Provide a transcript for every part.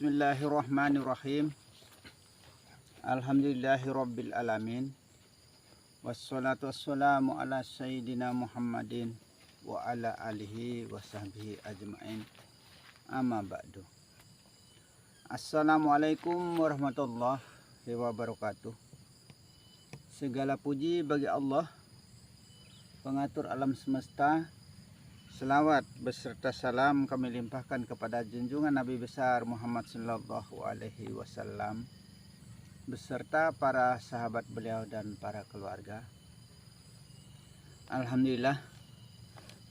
Bismillahirrahmanirrahim. Alhamdulillahirabbil alamin. Wassalatu wassalamu ala sayyidina Muhammadin wa ala alihi wa sahbihi ajmain. Amma ba'du. Assalamualaikum warahmatullahi wabarakatuh. Segala puji bagi Allah, pengatur alam semesta. Selawat beserta salam kami limpahkan kepada junjungan Nabi besar Muhammad sallallahu alaihi wasallam beserta para sahabat beliau dan para keluarga. Alhamdulillah,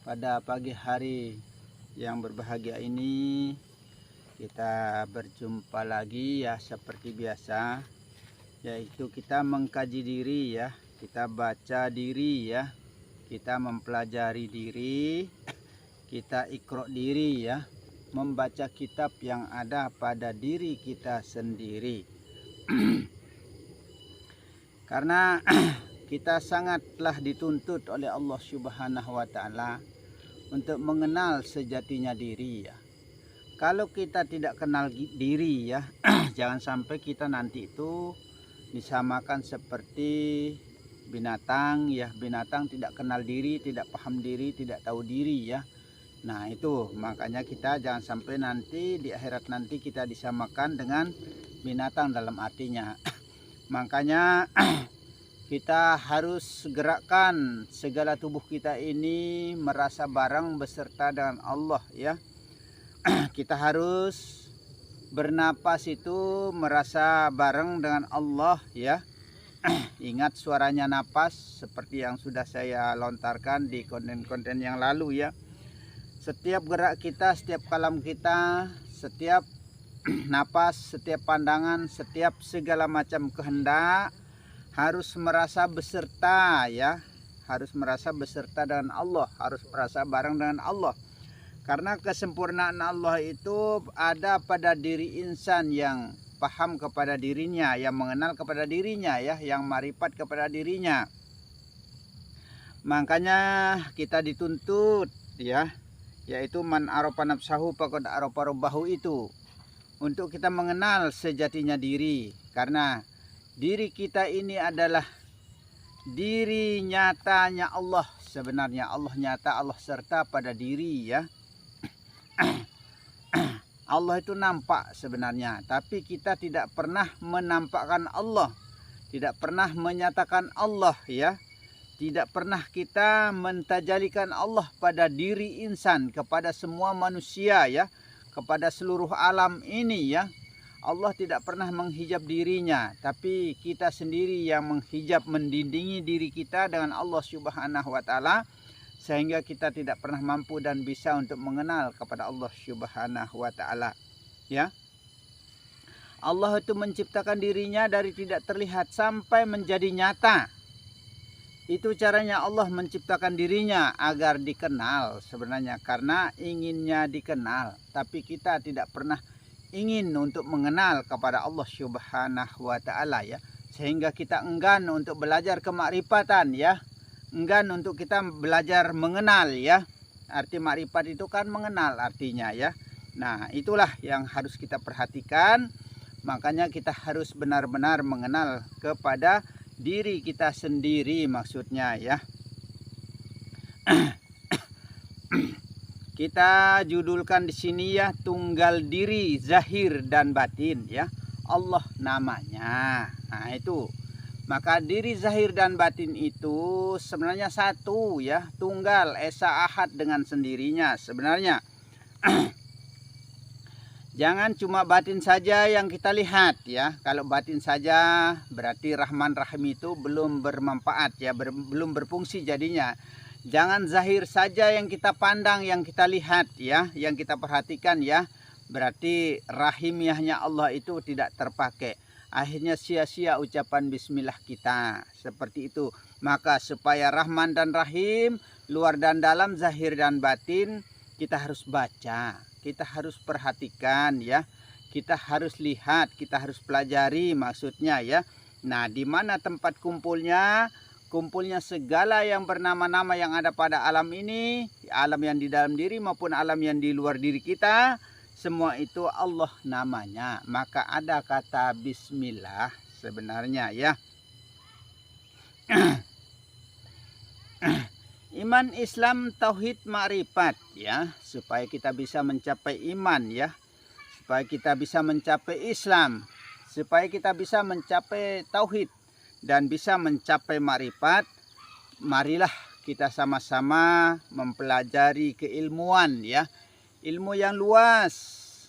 pada pagi hari yang berbahagia ini kita berjumpa lagi ya, seperti biasa, yaitu kita mengkaji diri ya, kita baca diri ya, kita mempelajari diri, kita iqra diri ya, membaca kitab yang ada pada diri kita sendiri. Karena kita sangatlah dituntut oleh Allah Subhanahu wa taala untuk mengenal sejatinya diri ya. Kalau kita tidak kenal diri ya, jangan sampai kita nanti itu disamakan seperti binatang ya. Binatang tidak kenal diri, tidak paham diri, tidak tahu diri ya. Nah itu makanya kita jangan sampai nanti di akhirat nanti kita disamakan dengan binatang dalam artinya. Makanya kita harus gerakkan segala tubuh kita ini merasa bareng beserta dengan Allah ya. Kita harus bernapas itu merasa bareng dengan Allah ya. Ingat suaranya napas seperti yang sudah saya lontarkan di konten-konten yang lalu ya. Setiap gerak kita, setiap kalam kita, setiap napas, setiap pandangan, setiap segala macam kehendak harus merasa beserta ya. Harus merasa beserta dengan Allah, harus merasa bareng dengan Allah. Karena kesempurnaan Allah itu ada pada diri insan yang paham kepada dirinya, yang mengenal kepada dirinya ya, yang marifat kepada dirinya. Makanya kita dituntut ya, yaitu man arafa nafsahu faqad arafa rabbahu, itu untuk kita mengenal sejatinya diri. Karena diri kita ini adalah diri nyatanya Allah. Sebenarnya Allah nyata, Allah serta pada diri ya. Allah itu nampak sebenarnya, tapi kita tidak pernah menampakkan Allah, tidak pernah menyatakan Allah ya. Tidak pernah kita mentajalikan Allah pada diri insan, kepada semua manusia ya, kepada seluruh alam ini ya. Allah tidak pernah menghijab dirinya, tapi kita sendiri yang menghijab, mendindingi diri kita dengan Allah Subhanahu wa taala, sehingga kita tidak pernah mampu dan bisa untuk mengenal kepada Allah Subhanahu wa taala ya. Allah itu menciptakan dirinya dari tidak terlihat sampai menjadi nyata. Itu caranya Allah menciptakan dirinya agar dikenal sebenarnya, karena inginnya dikenal, tapi kita tidak pernah ingin untuk mengenal kepada Allah Subhanahu wa taala ya, sehingga kita enggan untuk belajar kemakrifatan ya. Enggan untuk kita belajar mengenal ya. Arti makrifat itu kan mengenal artinya ya. Nah itulah yang harus kita perhatikan. Makanya kita harus benar-benar mengenal kepada diri kita sendiri maksudnya ya. Kita judulkan di sini ya, tunggal diri zahir dan batin ya. Allah namanya. Nah itu. Maka diri zahir dan batin itu sebenarnya satu ya, tunggal, esa ahad dengan sendirinya sebenarnya. Jangan cuma batin saja yang kita lihat ya. Kalau batin saja berarti Rahman Rahim itu belum bermanfaat ya, belum berfungsi jadinya. Jangan zahir saja yang kita pandang, yang kita lihat ya, yang kita perhatikan ya. Berarti rahimiyahnya Allah itu tidak terpakai. Akhirnya sia-sia ucapan bismillah kita. Seperti itu. Maka supaya Rahman dan Rahim, luar dan dalam, zahir dan batin, kita harus baca, kita harus perhatikan ya. Kita harus lihat, kita harus pelajari maksudnya ya. Nah, di mana tempat kumpulnya? Kumpulnya segala yang bernama-nama yang ada pada alam ini, alam yang di dalam diri maupun alam yang di luar diri kita. semua itu Allah namanya. Maka ada kata bismillah sebenarnya ya. Iman, Islam, tauhid, ma'rifat ya, supaya kita bisa mencapai iman ya, supaya kita bisa mencapai Islam, supaya kita bisa mencapai tauhid dan bisa mencapai ma'rifat. Marilah kita sama-sama mempelajari keilmuan ya, ilmu yang luas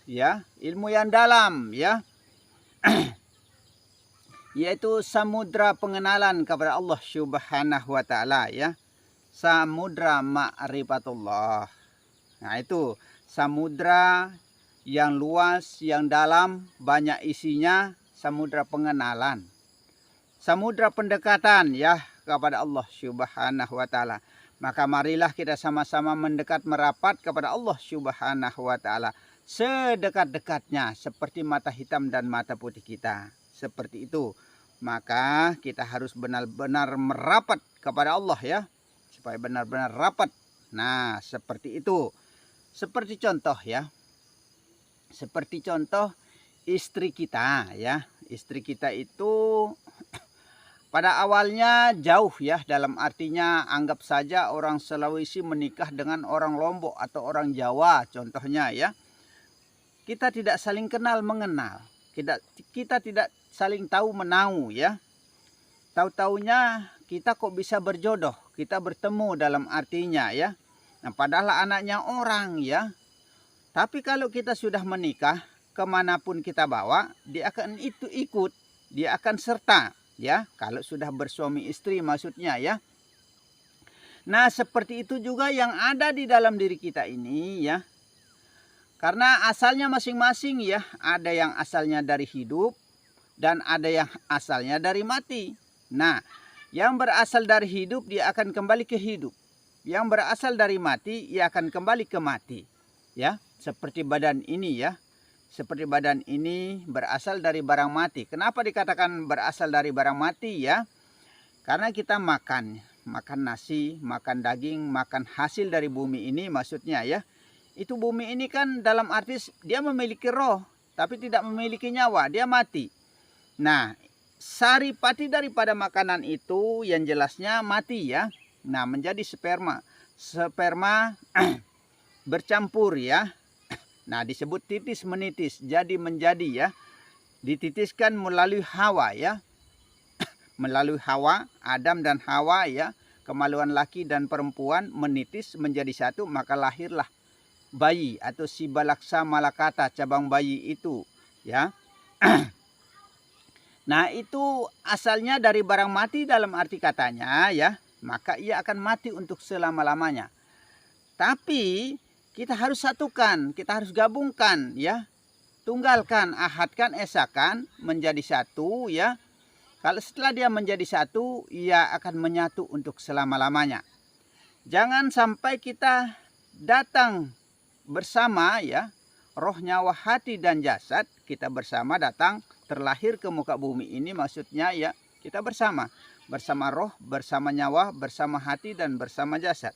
ya, ilmu yang dalam ya. Yaitu samudra pengenalan kepada Allah Subhanahu wa taala ya. Samudra ma'rifatullah. Nah, itu samudra yang luas, yang dalam, banyak isinya, samudra pengenalan. Samudra pendekatan ya kepada Allah Subhanahu wa taala. Maka marilah kita sama-sama mendekat merapat kepada Allah Subhanahu wa taala sedekat-dekatnya, seperti mata hitam dan mata putih kita. Seperti itu. Maka kita harus benar-benar merapat kepada Allah ya, supaya benar-benar rapat. Nah, seperti itu. Seperti contoh ya. Seperti contoh istri kita ya. Istri kita itu pada awalnya jauh ya, dalam artinya anggap saja orang Sulawesi menikah dengan orang Lombok atau orang Jawa contohnya ya. Kita tidak saling kenal mengenal. Kita tidak saling tahu menau ya. Tahu-taunya kita kok bisa berjodoh, kita bertemu dalam artinya ya. Nah, padahal anaknya orang ya. Tapi kalau kita sudah menikah, kemanapun kita bawa, dia akan ikut, dia akan serta ya. Kalau sudah bersuami istri maksudnya ya. Nah, seperti itu juga yang ada di dalam diri kita ini ya. Karena asalnya masing-masing ya, ada yang asalnya dari hidup dan ada yang asalnya dari mati. Nah, yang berasal dari hidup dia akan kembali ke hidup. Yang berasal dari mati ia akan kembali ke mati. Ya, seperti badan ini ya. Seperti badan ini berasal dari barang mati. Kenapa dikatakan berasal dari barang mati ya? Karena kita makan nasi, makan daging, makan hasil dari bumi ini maksudnya ya. Itu bumi ini kan dalam arti dia memiliki roh, tapi tidak memiliki nyawa, dia mati. Nah, saripati daripada makanan itu yang jelasnya mati ya. Nah, menjadi sperma. Sperma bercampur ya. Nah, disebut titis menitis, jadi menjadi ya. Dititiskan melalui Hawa ya. Melalui Hawa, Adam dan Hawa ya. Kemaluan laki dan perempuan menitis menjadi satu, maka lahirlah bayi atau si balaksa malakata, cabang bayi itu ya. Nah, itu asalnya dari barang mati dalam arti katanya ya, maka ia akan mati untuk selama-lamanya. Tapi kita harus satukan, kita harus gabungkan ya. Tunggalkan, ahadkan, esakan menjadi satu ya. Kalau setelah dia menjadi satu, ia akan menyatu untuk selama-lamanya. Jangan sampai kita datang bersama ya, roh, nyawa, hati dan jasad kita bersama datang terlahir ke muka bumi ini maksudnya ya, kita bersama roh, bersama nyawa, bersama hati dan bersama jasad.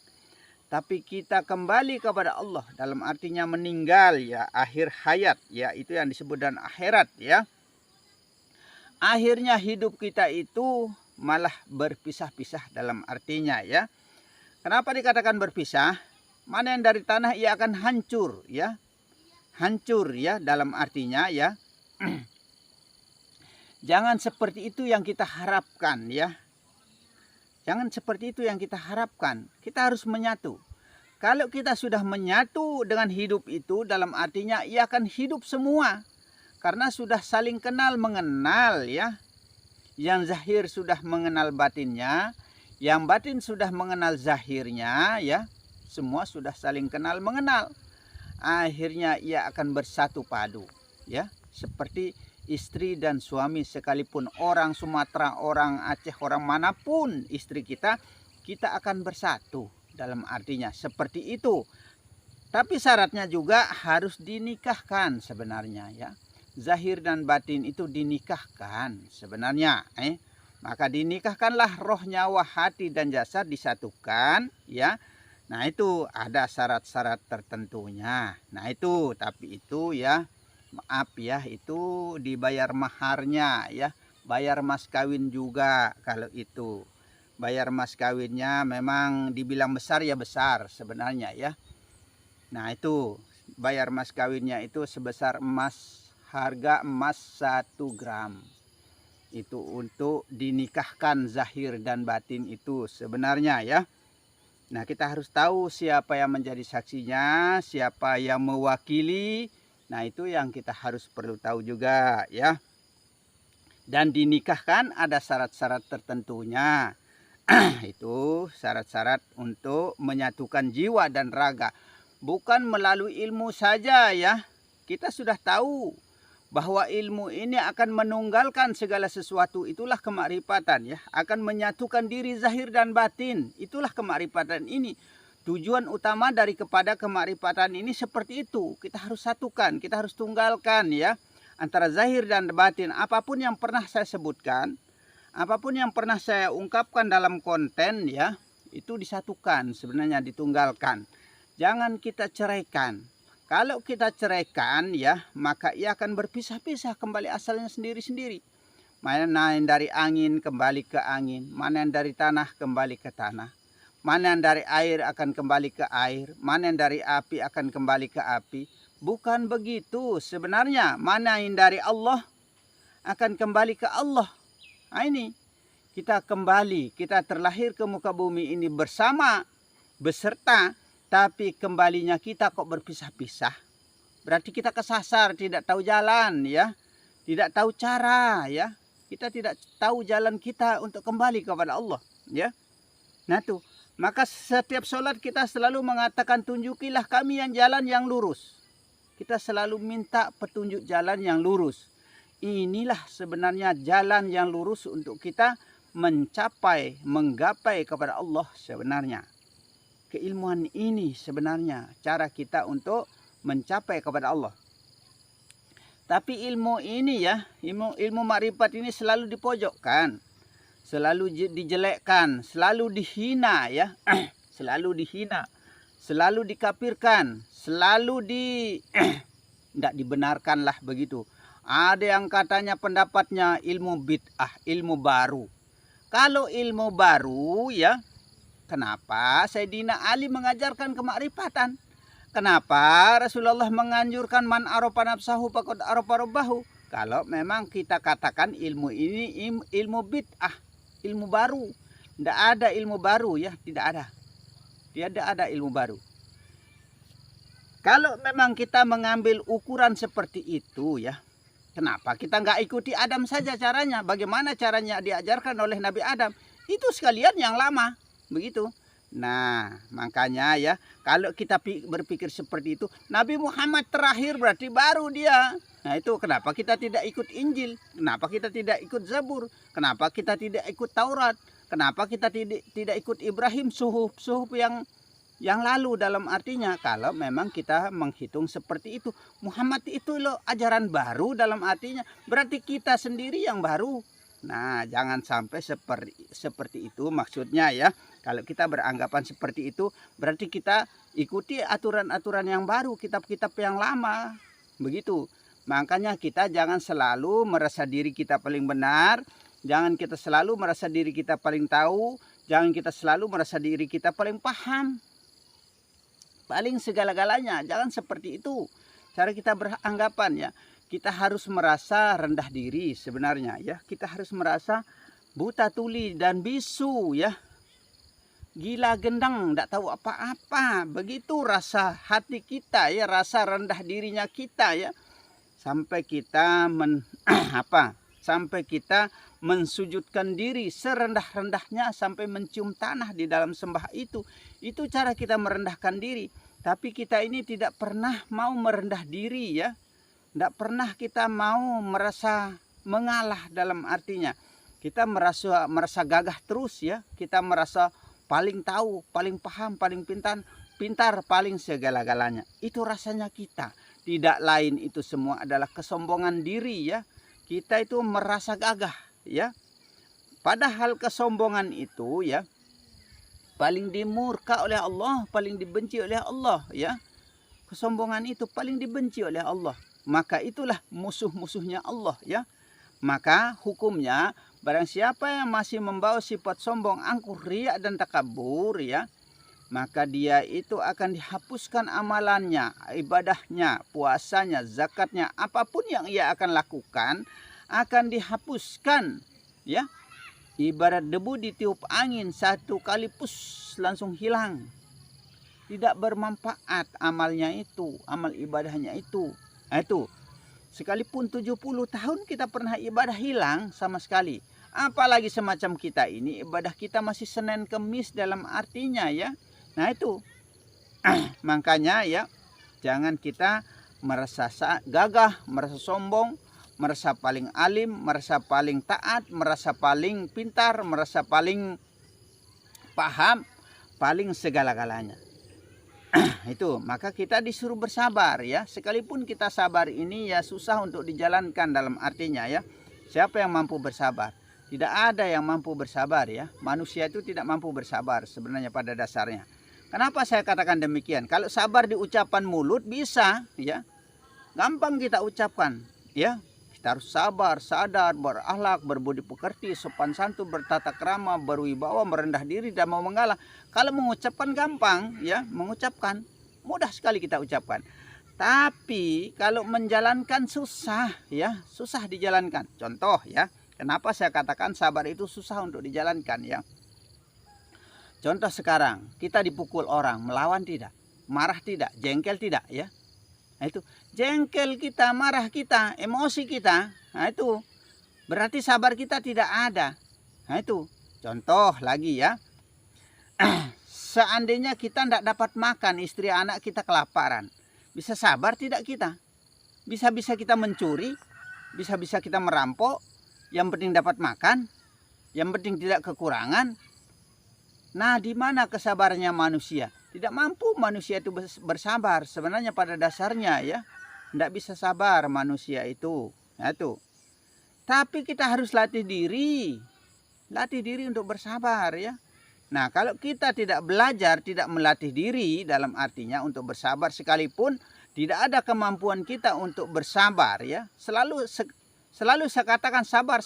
Tapi kita kembali kepada Allah dalam artinya meninggal ya, akhir hayat ya, itu yang disebut dan akhirat ya. Akhirnya hidup kita itu malah berpisah-pisah dalam artinya ya. Kenapa dikatakan berpisah? Mana yang dari tanah ia akan hancur ya. Hancur ya dalam artinya ya. Jangan seperti itu yang kita harapkan ya. Jangan seperti itu yang kita harapkan. Kita harus menyatu. Kalau kita sudah menyatu dengan hidup itu dalam artinya ia akan hidup semua. Karena sudah saling kenal mengenal ya. Yang zahir sudah mengenal batinnya. Yang batin sudah mengenal zahirnya ya. Semua sudah saling kenal mengenal. Akhirnya ia akan bersatu padu ya, seperti istri dan suami sekalipun orang Sumatera, orang Aceh, orang manapun istri kita akan bersatu dalam artinya seperti itu. Tapi syaratnya juga harus dinikahkan sebenarnya ya. Zahir dan batin itu dinikahkan sebenarnya. Maka dinikahkanlah roh, nyawa, hati dan jasad disatukan ya. Nah itu ada syarat-syarat tertentunya. Nah itu, tapi itu ya maaf ya, itu dibayar maharnya ya. Bayar mas kawin juga kalau itu. Bayar mas kawinnya memang dibilang besar ya besar sebenarnya ya. Nah itu bayar mas kawinnya itu sebesar emas, harga emas 1 gram. Itu untuk dinikahkan zahir dan batin itu sebenarnya ya. Nah kita harus tahu siapa yang menjadi saksinya, siapa yang mewakili. Nah itu yang kita harus perlu tahu juga ya. Dan dinikahkan ada syarat-syarat tertentunya. Itu syarat-syarat untuk menyatukan jiwa dan raga. Bukan melalui ilmu saja ya. Kita sudah tahu bahwa ilmu ini akan menunggalkan segala sesuatu. Itulah kemakrifatan ya. Akan menyatukan diri zahir dan batin. Itulah kemakrifatan ini. Tujuan utama dari kepada kemakrifatan ini seperti itu. Kita harus satukan, kita harus tunggalkan ya. Antara zahir dan batin. Apapun yang pernah saya sebutkan, apapun yang pernah saya ungkapkan dalam konten ya, itu disatukan sebenarnya, ditunggalkan. Jangan kita ceraikan. Kalau kita ceraikan ya, maka ia akan berpisah-pisah kembali asalnya sendiri-sendiri. Mana yang dari angin kembali ke angin, mana yang dari tanah kembali ke tanah. Mana yang dari air akan kembali ke air, mana yang dari api akan kembali ke api. Bukan begitu sebenarnya. Mana yang dari Allah akan kembali ke Allah. Nah ini kita kembali, kita terlahir ke muka bumi ini bersama, beserta, tapi kembalinya kita kok berpisah-pisah. Berarti kita kesasar, tidak tahu jalan ya, tidak tahu cara ya. Kita tidak tahu jalan kita untuk kembali kepada Allah ya. Nah tuh, maka setiap sholat kita selalu mengatakan tunjukilah kami yang jalan yang lurus. Kita selalu minta petunjuk jalan yang lurus. Inilah sebenarnya jalan yang lurus untuk kita mencapai, menggapai kepada Allah sebenarnya. Keilmuan ini sebenarnya cara kita untuk mencapai kepada Allah. Tapi ilmu ini ya, ilmu makrifat ini selalu dipojokkan, selalu dijelekkan, selalu dihina ya, selalu dihina, selalu dikafirkan, selalu tidak dibenarkan lah begitu. Ada yang katanya pendapatnya ilmu bid'ah, ilmu baru. Kalau ilmu baru ya, kenapa Sayyidina Ali mengajarkan kemakrifatan? Kenapa Rasulullah menganjurkan man arofa nafsahu faqad arofa rabbahu? Kalau memang kita katakan ilmu ini ilmu bid'ah, ilmu baru. Tidak ada ilmu baru ya, tidak ada. Tidak ada ilmu baru. Kalau memang kita mengambil ukuran seperti itu ya, kenapa kita nggak ikuti Adam saja caranya? Bagaimana caranya diajarkan oleh Nabi Adam? Itu sekalian yang lama, begitu. Nah, makanya ya, kalau kita berpikir seperti itu, Nabi Muhammad terakhir berarti baru dia. Nah itu kenapa kita tidak ikut Injil? Kenapa kita tidak ikut Zabur? Kenapa kita tidak ikut Taurat? Kenapa kita tidak ikut Ibrahim, suhuf yang lalu? Dalam artinya kalau memang kita menghitung seperti itu, Muhammad itu loh ajaran baru, dalam artinya berarti kita sendiri yang baru. Nah jangan sampai seperti itu maksudnya ya. Kalau kita beranggapan seperti itu berarti kita ikuti aturan-aturan yang baru, kitab-kitab yang lama, begitu. Makanya kita jangan selalu merasa diri kita paling benar, jangan kita selalu merasa diri kita paling tahu, jangan kita selalu merasa diri kita paling paham, paling segala-galanya. Jangan seperti itu cara kita beranggapan ya. Kita harus merasa rendah diri sebenarnya ya. Kita harus merasa buta tuli dan bisu ya. Gila gendang, tidak tahu apa-apa. Begitu rasa hati kita ya, rasa rendah dirinya kita ya. Sampai kita sampai kita mensujudkan diri serendah-rendahnya sampai mencium tanah di dalam sembah itu. Itu cara kita merendahkan diri. Tapi kita ini tidak pernah mau merendah diri ya. Tidak pernah kita mau merasa mengalah, dalam artinya kita merasa gagah terus ya. Kita merasa paling tahu, paling paham, paling pintar, paling segala-galanya. Itu rasanya kita. Tidak lain itu semua adalah kesombongan diri ya. Kita itu merasa gagah ya. Padahal kesombongan itu ya, paling dimurka oleh Allah, paling dibenci oleh Allah, ya. Kesombongan itu paling dibenci oleh Allah. Maka itulah musuh-musuhnya Allah, ya. Maka hukumnya barang siapa yang masih membawa sifat sombong, angkuh, riya dan takabur, ya, maka dia itu akan dihapuskan amalannya, ibadahnya, puasanya, zakatnya, apapun yang ia akan lakukan akan dihapuskan, ya. Ibarat debu ditiup angin, satu kali pus langsung hilang. Tidak bermanfaat amalnya itu, amal ibadahnya itu. Nah, itu. Sekalipun 70 tahun kita pernah ibadah, hilang sama sekali. Apalagi semacam kita ini, ibadah kita masih Senin Kemis dalam artinya, ya. Nah itu. Makanya ya, jangan kita merasa gagah, merasa sombong, merasa paling alim, merasa paling taat, merasa paling pintar, merasa paling paham, paling segala-galanya. Itu, maka kita disuruh bersabar, ya. Sekalipun kita sabar ini ya susah untuk dijalankan dalam artinya, ya. Siapa yang mampu bersabar? Tidak ada yang mampu bersabar, ya. Manusia itu tidak mampu bersabar sebenarnya pada dasarnya. Kenapa saya katakan demikian? Kalau sabar di ucapan mulut bisa, ya. Gampang kita ucapkan, ya. Kita harus sabar, sadar, berakhlak, berbudi pekerti, sopan santun, bertata krama, berwibawa, merendah diri dan mau mengalah. Kalau mengucapkan gampang, ya, mengucapkan mudah sekali kita ucapkan. Tapi kalau menjalankan susah, ya, susah dijalankan. Contoh, ya, kenapa saya katakan sabar itu susah untuk dijalankan, ya. Contoh sekarang, kita dipukul orang, melawan tidak, marah tidak, jengkel tidak, ya. Nah itu, jengkel kita, marah kita, emosi kita, nah itu berarti sabar kita tidak ada. Nah itu, contoh lagi, ya. Seandainya kita tidak dapat makan, istri anak kita kelaparan, bisa sabar tidak kita? Bisa-bisa kita mencuri, bisa-bisa kita merampok, yang penting dapat makan, yang penting tidak kekurangan. Nah, di mana kesabarannya manusia? Tidak mampu manusia itu bersabar. Sebenarnya pada dasarnya, ya, tidak bisa sabar manusia itu. Nah, itu. Tapi kita harus latih diri untuk bersabar, ya. Nah, kalau kita tidak belajar, tidak melatih diri dalam artinya untuk bersabar, sekalipun tidak ada kemampuan kita untuk bersabar, ya. Selalu saya katakan sabar,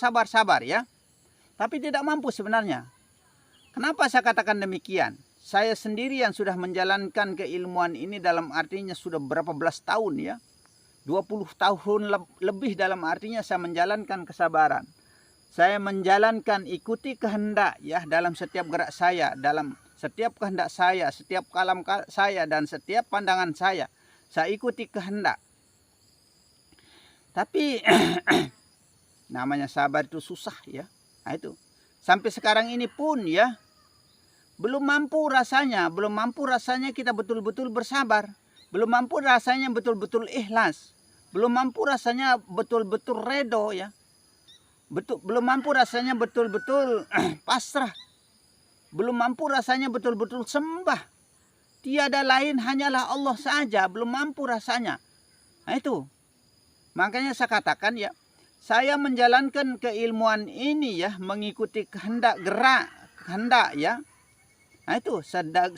ya. Tapi tidak mampu sebenarnya. Kenapa saya katakan demikian? Saya sendiri yang sudah menjalankan keilmuan ini dalam artinya sudah berapa belas tahun, ya. 20 tahun lebih dalam artinya saya menjalankan kesabaran. Saya menjalankan ikuti kehendak, ya, dalam setiap gerak saya, dalam setiap kehendak saya, setiap kalam saya dan setiap pandangan saya. Saya ikuti kehendak. Tapi namanya sabar itu susah, ya. Nah, itu. Sampai sekarang ini pun, ya, belum mampu rasanya kita betul-betul bersabar. Belum mampu rasanya betul-betul ikhlas. Belum mampu rasanya betul-betul redo, ya. Belum mampu rasanya betul-betul pasrah. Belum mampu rasanya betul-betul sembah. Tiada lain hanyalah Allah saja. Belum mampu rasanya. Nah itu. Makanya saya katakan, ya, saya menjalankan keilmuan ini, ya, mengikuti kehendak kehendak, ya. Nah itu,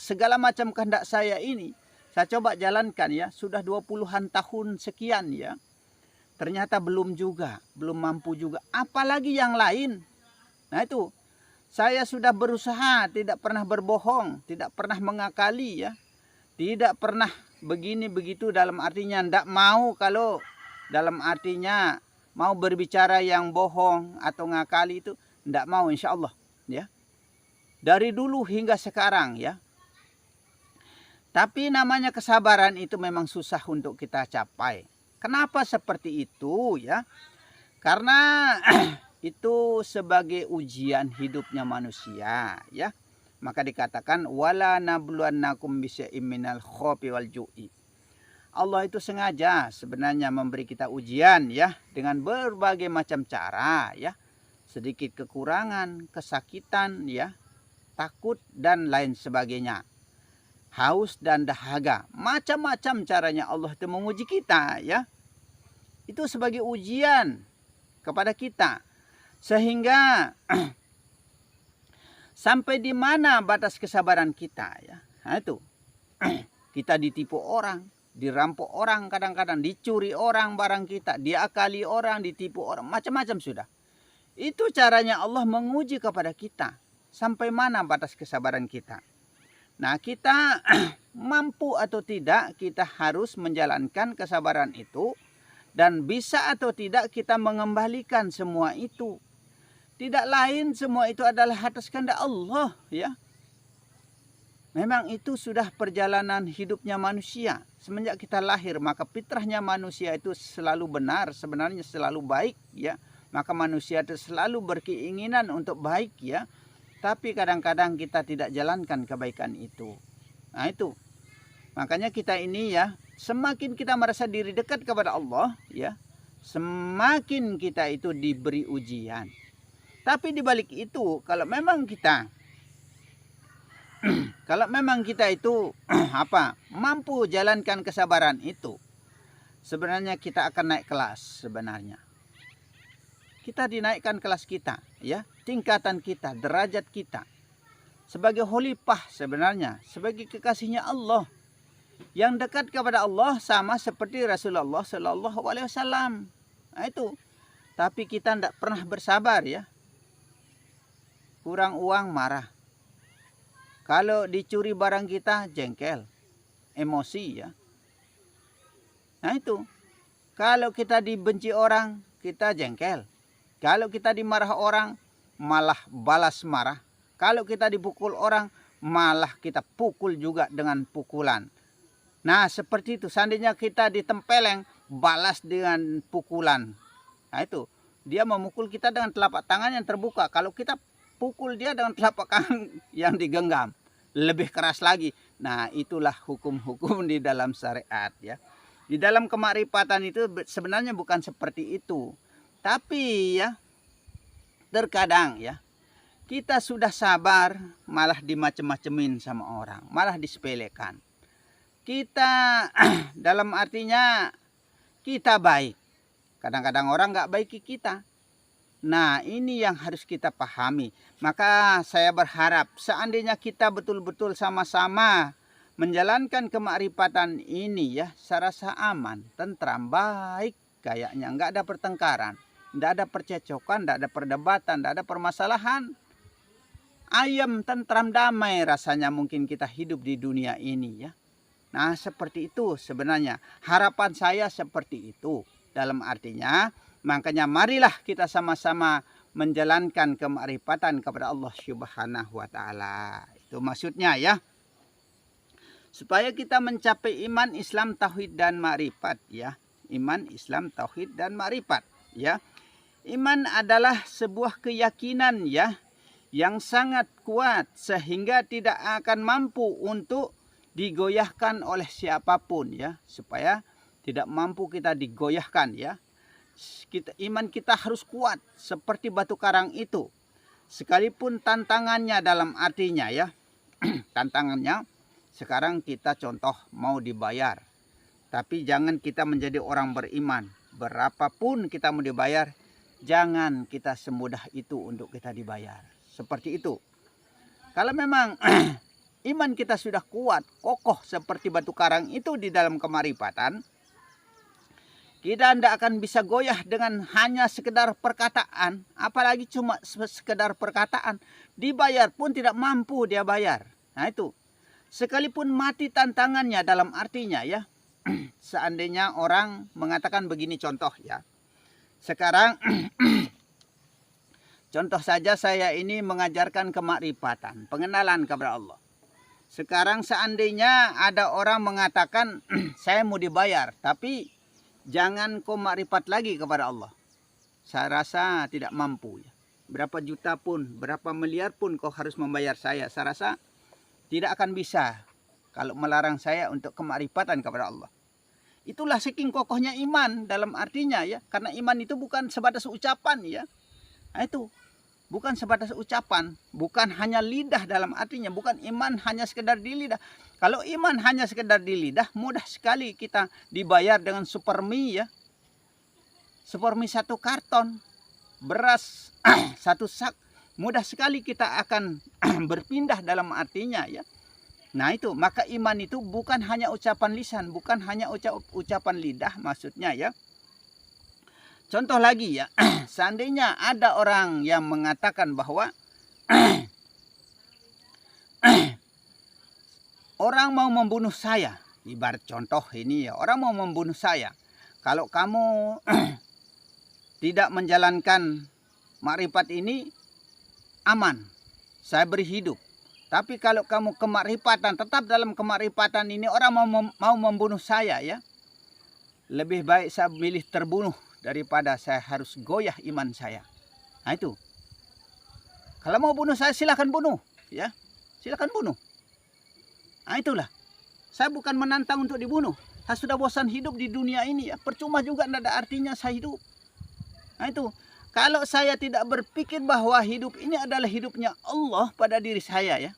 segala macam kehendak saya ini, saya coba jalankan, ya, sudah 20-an tahun sekian, ya. Ternyata belum mampu juga. Apalagi yang lain. Nah itu, saya sudah berusaha, tidak pernah berbohong, tidak pernah mengakali, ya. Tidak pernah begini begitu dalam artinya tidak mau, kalau dalam artinya mau berbicara yang bohong atau ngakali itu tidak mau, insya Allah, ya. Dari dulu hingga sekarang, ya. Tapi namanya kesabaran itu memang susah untuk kita capai. Kenapa seperti itu, ya? Karena itu sebagai ujian hidupnya manusia, ya. Maka dikatakan wala nabluwannakum bisyai'im minal khaufi wal ju'i. Allah itu sengaja sebenarnya memberi kita ujian, ya, dengan berbagai macam cara, ya. Sedikit kekurangan, kesakitan, ya, takut dan lain sebagainya. Haus dan dahaga. Macam-macam caranya Allah itu menguji kita, ya. Itu sebagai ujian kepada kita. Sehingga Sampai di mana batas kesabaran kita ya? Nah, itu. Kita ditipu orang, dirampok orang kadang-kadang, dicuri orang barang kita, diakali orang, ditipu orang, macam-macam sudah. Itu caranya Allah menguji kepada kita. Sampai mana batas kesabaran kita. Nah, kita mampu atau tidak, kita harus menjalankan kesabaran itu. Dan bisa atau tidak kita mengembalikan semua itu. Tidak lain, semua itu adalah atas kehendak Allah ya. Memang itu sudah perjalanan hidupnya manusia. Semenjak kita lahir, maka fitrahnya manusia itu selalu benar, sebenarnya selalu baik ya. Maka manusia itu selalu berkeinginan untuk baik ya. Tapi kadang-kadang kita tidak jalankan kebaikan itu. Nah itu. Makanya kita ini ya, semakin kita merasa diri dekat kepada Allah ya, semakin kita itu diberi ujian. Tapi dibalik itu, kalau memang kita itu mampu jalankan kesabaran itu, sebenarnya kita akan naik kelas sebenarnya. Kita dinaikkan kelas kita, ya, tingkatan kita, derajat kita sebagai khalifah sebenarnya, sebagai kekasihnya Allah yang dekat kepada Allah sama seperti Rasulullah Shallallahu Alaihi Wasallam. Nah itu, tapi kita tidak pernah bersabar ya. Kurang uang marah. Kalau dicuri barang kita jengkel, emosi ya. Nah itu. Kalau kita dibenci orang, kita jengkel. Kalau kita dimarah orang, malah balas marah. Kalau kita dipukul orang, malah kita pukul juga dengan pukulan. Nah seperti itu. Seandainya kita ditempeleng, balas dengan pukulan. Nah itu. Dia memukul kita dengan telapak tangan yang terbuka. Kalau kita pukul dia dengan telapak tangan yang digenggam, lebih keras lagi. Nah itulah hukum-hukum di dalam syariat ya. Di dalam kemakrifatan itu sebenarnya bukan seperti itu. Tapi ya terkadang ya kita sudah sabar malah dimacem-macemin sama orang, malah disepelekan. Kita dalam artinya kita baik, kadang-kadang orang nggak baiki kita. Nah ini yang harus kita pahami. Maka saya berharap seandainya kita betul-betul sama-sama menjalankan kemakrifatan ini ya, saya rasa aman, tentram, baik kayaknya. Nggak ada pertengkaran, nggak ada percecokan, nggak ada perdebatan, nggak ada permasalahan. Ayam, tentram, damai rasanya mungkin kita hidup di dunia ini ya. Nah seperti itu sebenarnya. Harapan saya seperti itu. Dalam artinya, makanya marilah kita sama-sama menjalankan kemakrifatan kepada Allah Subhanahu wa taala. Itu maksudnya ya. Supaya kita mencapai iman, Islam, tauhid dan makrifat ya. Iman, Islam, tauhid dan makrifat ya. Iman adalah sebuah keyakinan ya yang sangat kuat sehingga tidak akan mampu untuk digoyahkan oleh siapapun ya. Supaya tidak mampu kita digoyahkan ya. Iman kita harus kuat seperti batu karang itu. Sekalipun tantangannya dalam artinya ya. Tantangannya sekarang kita contoh mau dibayar. Tapi jangan kita menjadi orang beriman. Berapapun kita mau dibayar, jangan kita semudah itu untuk kita dibayar. Seperti itu. Kalau memang iman kita sudah kuat, kokoh seperti batu karang itu di dalam kemakrifatan, kita tidak akan bisa goyah dengan hanya sekedar perkataan. Apalagi cuma sekedar perkataan. Dibayar pun tidak mampu dia bayar. Nah itu. Sekalipun mati tantangannya dalam artinya ya. Seandainya orang mengatakan begini contoh ya. Sekarang contoh saja saya ini mengajarkan kemakrifatan. Pengenalan kepada Allah. Sekarang seandainya ada orang mengatakan saya mau dibayar. Tapi jangan kau makrifat lagi kepada Allah. Saya rasa tidak mampu ya. Berapa juta pun, berapa miliar pun kau harus membayar saya. Saya rasa tidak akan bisa kalau melarang saya untuk kemakrifatan kepada Allah. Itulah saking kokohnya iman dalam artinya ya. Karena iman itu bukan sebatas ucapan ya. Nah itu. Bukan sebatas ucapan. Bukan hanya lidah dalam artinya. Bukan iman hanya sekedar di lidah. Kalau iman hanya sekedar di lidah, mudah sekali kita dibayar dengan supermi ya. Supermi 1 karton. Beras 1 sak. mudah sekali kita akan berpindah dalam artinya ya. Nah itu, maka iman itu bukan hanya ucapan lisan, bukan hanya ucapan lidah maksudnya ya. Contoh lagi ya, seandainya ada orang yang mengatakan bahwa orang mau membunuh saya, ibarat contoh ini ya, orang mau membunuh saya. Kalau kamu tidak menjalankan makrifat ini, aman, saya beri hidup. Tapi kalau kamu kemakrifatan, tetap dalam kemakrifatan ini orang mau membunuh saya ya, lebih baik saya milih terbunuh daripada saya harus goyah iman saya. Nah itu. Kalau mau bunuh saya silakan bunuh ya. Silakan bunuh. Nah itulah. Saya bukan menantang untuk dibunuh. Saya sudah bosan hidup di dunia ini ya. Percuma juga tidak ada artinya saya hidup. Nah itu. Kalau saya tidak berpikir bahwa hidup ini adalah hidupnya Allah pada diri saya ya.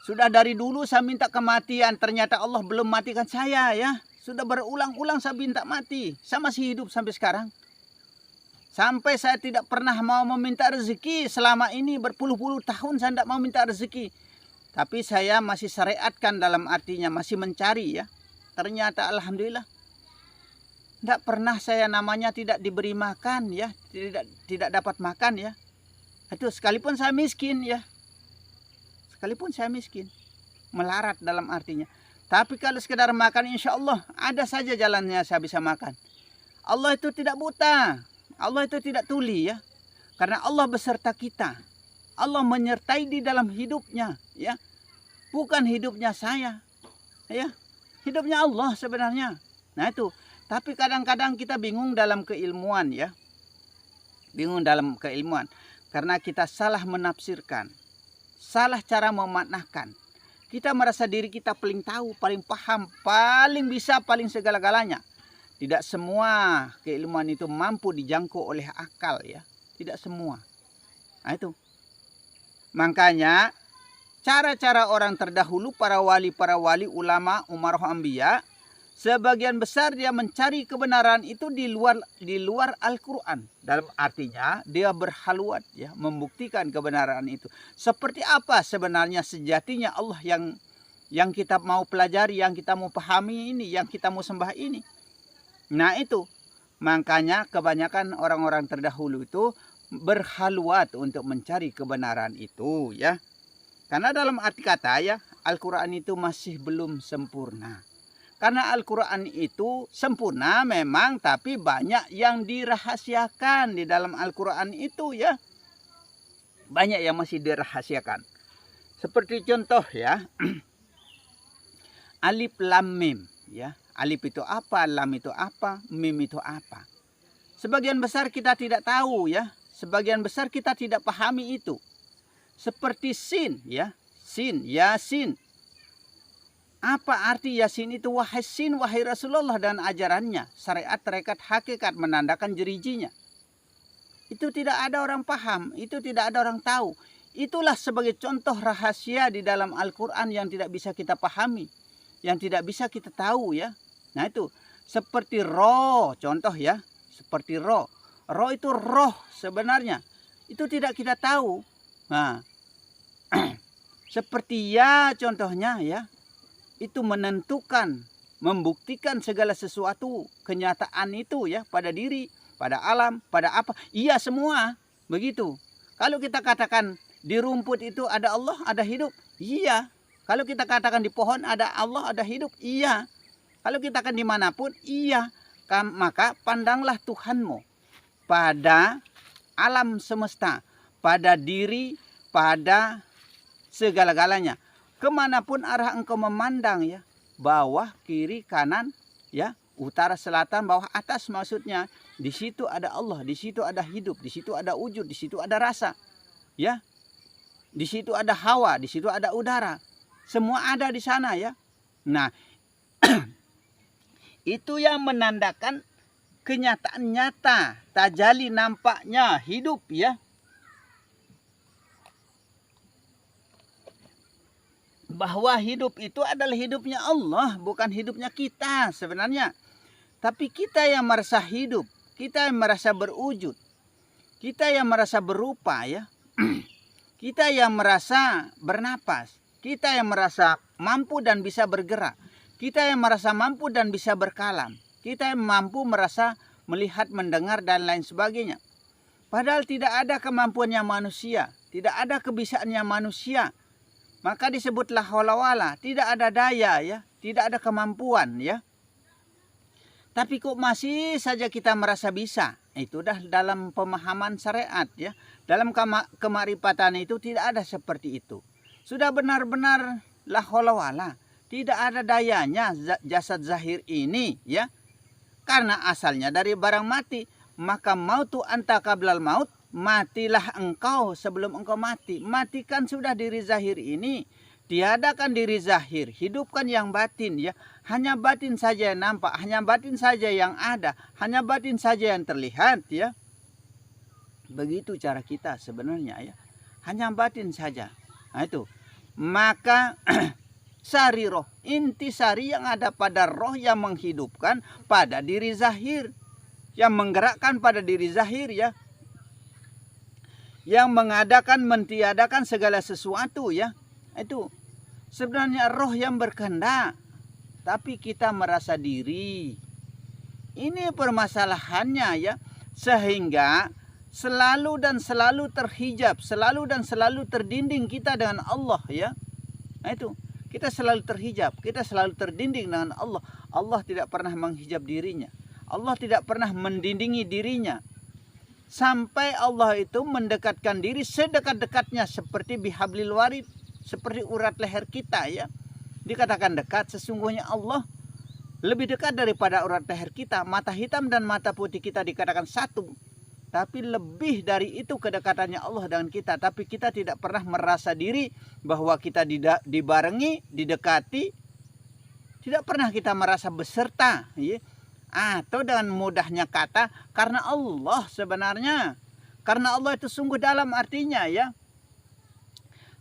Sudah dari dulu saya minta kematian, ternyata Allah belum matikan saya ya. Sudah berulang-ulang saya minta mati. Saya masih hidup sampai sekarang. Sampai saya tidak pernah mau meminta rezeki. Selama ini berpuluh-puluh tahun saya tidak mau minta rezeki. Tapi saya masih syariatkan dalam artinya masih mencari ya. Ternyata alhamdulillah. Tidak pernah saya namanya tidak diberi makan ya. Tidak dapat makan ya. Itu sekalipun saya miskin ya. Sekalipun saya miskin. Melarat dalam artinya. Tapi kalau sekedar makan insya Allah ada saja jalannya saya bisa makan. Allah itu tidak buta. Allah itu tidak tuli ya. Karena Allah beserta kita. Allah menyertai di dalam hidupnya ya. Bukan hidupnya saya. Ya. Hidupnya Allah sebenarnya. Nah itu. Tapi kadang-kadang kita bingung dalam keilmuan ya. Bingung dalam keilmuan. Karena kita salah menafsirkan. Salah cara memaknahkan. Kita merasa diri kita paling tahu, paling paham, paling bisa, paling segala-galanya. Tidak semua keilmuan itu mampu dijangkau oleh akal ya. Tidak semua. Nah itu. Makanya cara-cara orang terdahulu, para wali, ulama, umarah, anbiya, sebagian besar dia mencari kebenaran itu di luar Al-Quran. Dalam artinya dia berhaluat ya, membuktikan kebenaran itu. Seperti apa sebenarnya sejatinya Allah yang kita mau pelajari, yang kita mau pahami ini, yang kita mau sembah ini. Nah itu. Makanya kebanyakan orang-orang terdahulu itu berhaluat untuk mencari kebenaran itu ya. Karena dalam arti kata ya, Al-Quran itu masih belum sempurna. Karena Al-Quran itu sempurna memang, tapi banyak yang dirahasiakan di dalam Al-Quran itu ya. Banyak yang masih dirahasiakan. Seperti contoh ya, alif lam mim ya. Alif itu apa, lam itu apa, mim itu apa. Sebagian besar kita tidak tahu ya. Sebagian besar kita tidak pahami itu. Seperti sin ya. Sin, yasin. Apa arti yasin itu? Wahai sin, wahai Rasulullah dan ajarannya. Syariat, tarekat, hakikat menandakan jerijinya. Itu tidak ada orang paham. Itu tidak ada orang tahu. Itulah sebagai contoh rahasia di dalam Al-Quran yang tidak bisa kita pahami. Yang tidak bisa kita tahu ya. Nah itu. Seperti roh. Contoh ya. Seperti roh. Roh itu roh sebenarnya. Itu tidak kita tahu. Nah. Seperti ya contohnya ya. Itu menentukan, membuktikan segala sesuatu, kenyataan itu ya pada diri, pada alam, pada apa. Iya semua, begitu. Kalau kita katakan di rumput itu ada Allah, ada hidup, iya. Kalau kita katakan di pohon ada Allah, ada hidup, iya. Kalau kita katakan dimanapun, iya. Maka pandanglah Tuhanmu pada alam semesta, pada diri, pada segala-galanya. Kemanapun arah engkau memandang ya, bawah, kiri, kanan, ya, utara, selatan, bawah, atas maksudnya. Di situ ada Allah, di situ ada hidup, di situ ada wujud, di situ ada rasa, ya. Di situ ada hawa, di situ ada udara. Semua ada di sana ya. Nah, itu yang menandakan kenyataan nyata, tajali nampaknya hidup ya. Bahwa hidup itu adalah hidupnya Allah, bukan hidupnya kita sebenarnya. Tapi kita yang merasa hidup, kita yang merasa berwujud. Kita yang merasa berupa ya. Kita yang merasa bernapas. Kita yang merasa mampu dan bisa bergerak. Kita yang merasa mampu dan bisa berkalam. Kita yang mampu merasa melihat, mendengar dan lain sebagainya. Padahal tidak ada kemampuannya manusia. Tidak ada kebisaannya manusia. Maka disebutlah haula wala. Tidak ada daya ya. Tidak ada kemampuan ya. Tapi kok masih saja kita merasa bisa. Itu dah dalam pemahaman syariat ya. Dalam kemarifatan itu tidak ada seperti itu. Sudah benar-benar la haula wala. Tidak ada dayanya jasad zahir ini ya. Karena asalnya dari barang mati. Maka mautu anta qablal maut. Matilah engkau sebelum engkau mati. Matikan sudah diri zahir ini. Tiadakan diri zahir. Hidupkan yang batin ya. Hanya batin saja yang nampak. Hanya batin saja yang ada. Hanya batin saja yang terlihat ya. Begitu cara kita sebenarnya ya. Hanya batin saja. Nah itu. Maka sari roh. Inti sari yang ada pada roh yang menghidupkan pada diri zahir. Yang menggerakkan pada diri zahir ya. Yang mengadakan, mentiadakan segala sesuatu ya. Itu sebenarnya roh yang berkehendak. Tapi kita merasa diri. Ini permasalahannya ya. Sehingga selalu dan selalu terhijab. Selalu dan selalu terdinding kita dengan Allah ya. Nah itu. Kita selalu terhijab. Kita selalu terdinding dengan Allah. Allah tidak pernah menghijab dirinya. Allah tidak pernah mendindingi dirinya. Sampai Allah itu mendekatkan diri sedekat-dekatnya. Seperti bihablil warid. Seperti urat leher kita ya. Dikatakan dekat, sesungguhnya Allah lebih dekat daripada urat leher kita. Mata hitam dan mata putih kita dikatakan satu. Tapi lebih dari itu kedekatannya Allah dengan kita. Tapi kita tidak pernah merasa diri bahwa kita dibarengi, didekati. Tidak pernah kita merasa beserta. Ya. Atau dengan mudahnya kata, karena Allah sebenarnya. Karena Allah itu sungguh dalam artinya ya.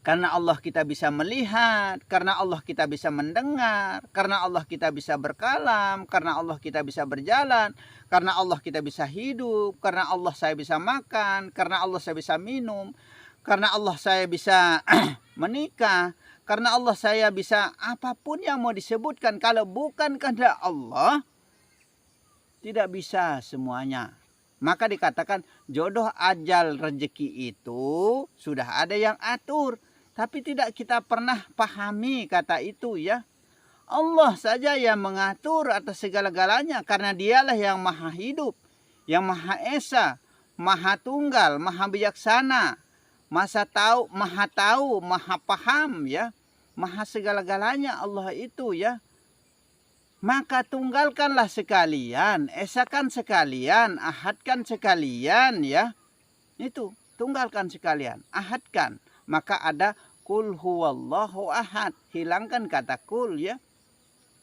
Karena Allah kita bisa melihat, karena Allah kita bisa mendengar, karena Allah kita bisa berkalam, karena Allah kita bisa berjalan, karena Allah kita bisa hidup, karena Allah saya bisa makan, karena Allah saya bisa minum, karena Allah saya bisa menikah, karena Allah saya bisa apapun yang mau disebutkan. Kalau bukan karena Allah, tidak bisa semuanya. Maka dikatakan jodoh, ajal, rezeki itu sudah ada yang atur. Tapi tidak kita pernah pahami kata itu ya. Allah saja yang mengatur atas segala-galanya. Karena dialah yang maha hidup. Yang maha esa. Maha tunggal. Maha bijaksana. Maha tahu. Maha paham ya. Maha segala-galanya Allah itu ya. Maka tunggalkanlah sekalian. Esakan sekalian. Ahadkan sekalian ya. Itu. Tunggalkan sekalian. Ahadkan. Maka ada kul huwallahu ahad. Hilangkan kata kul ya.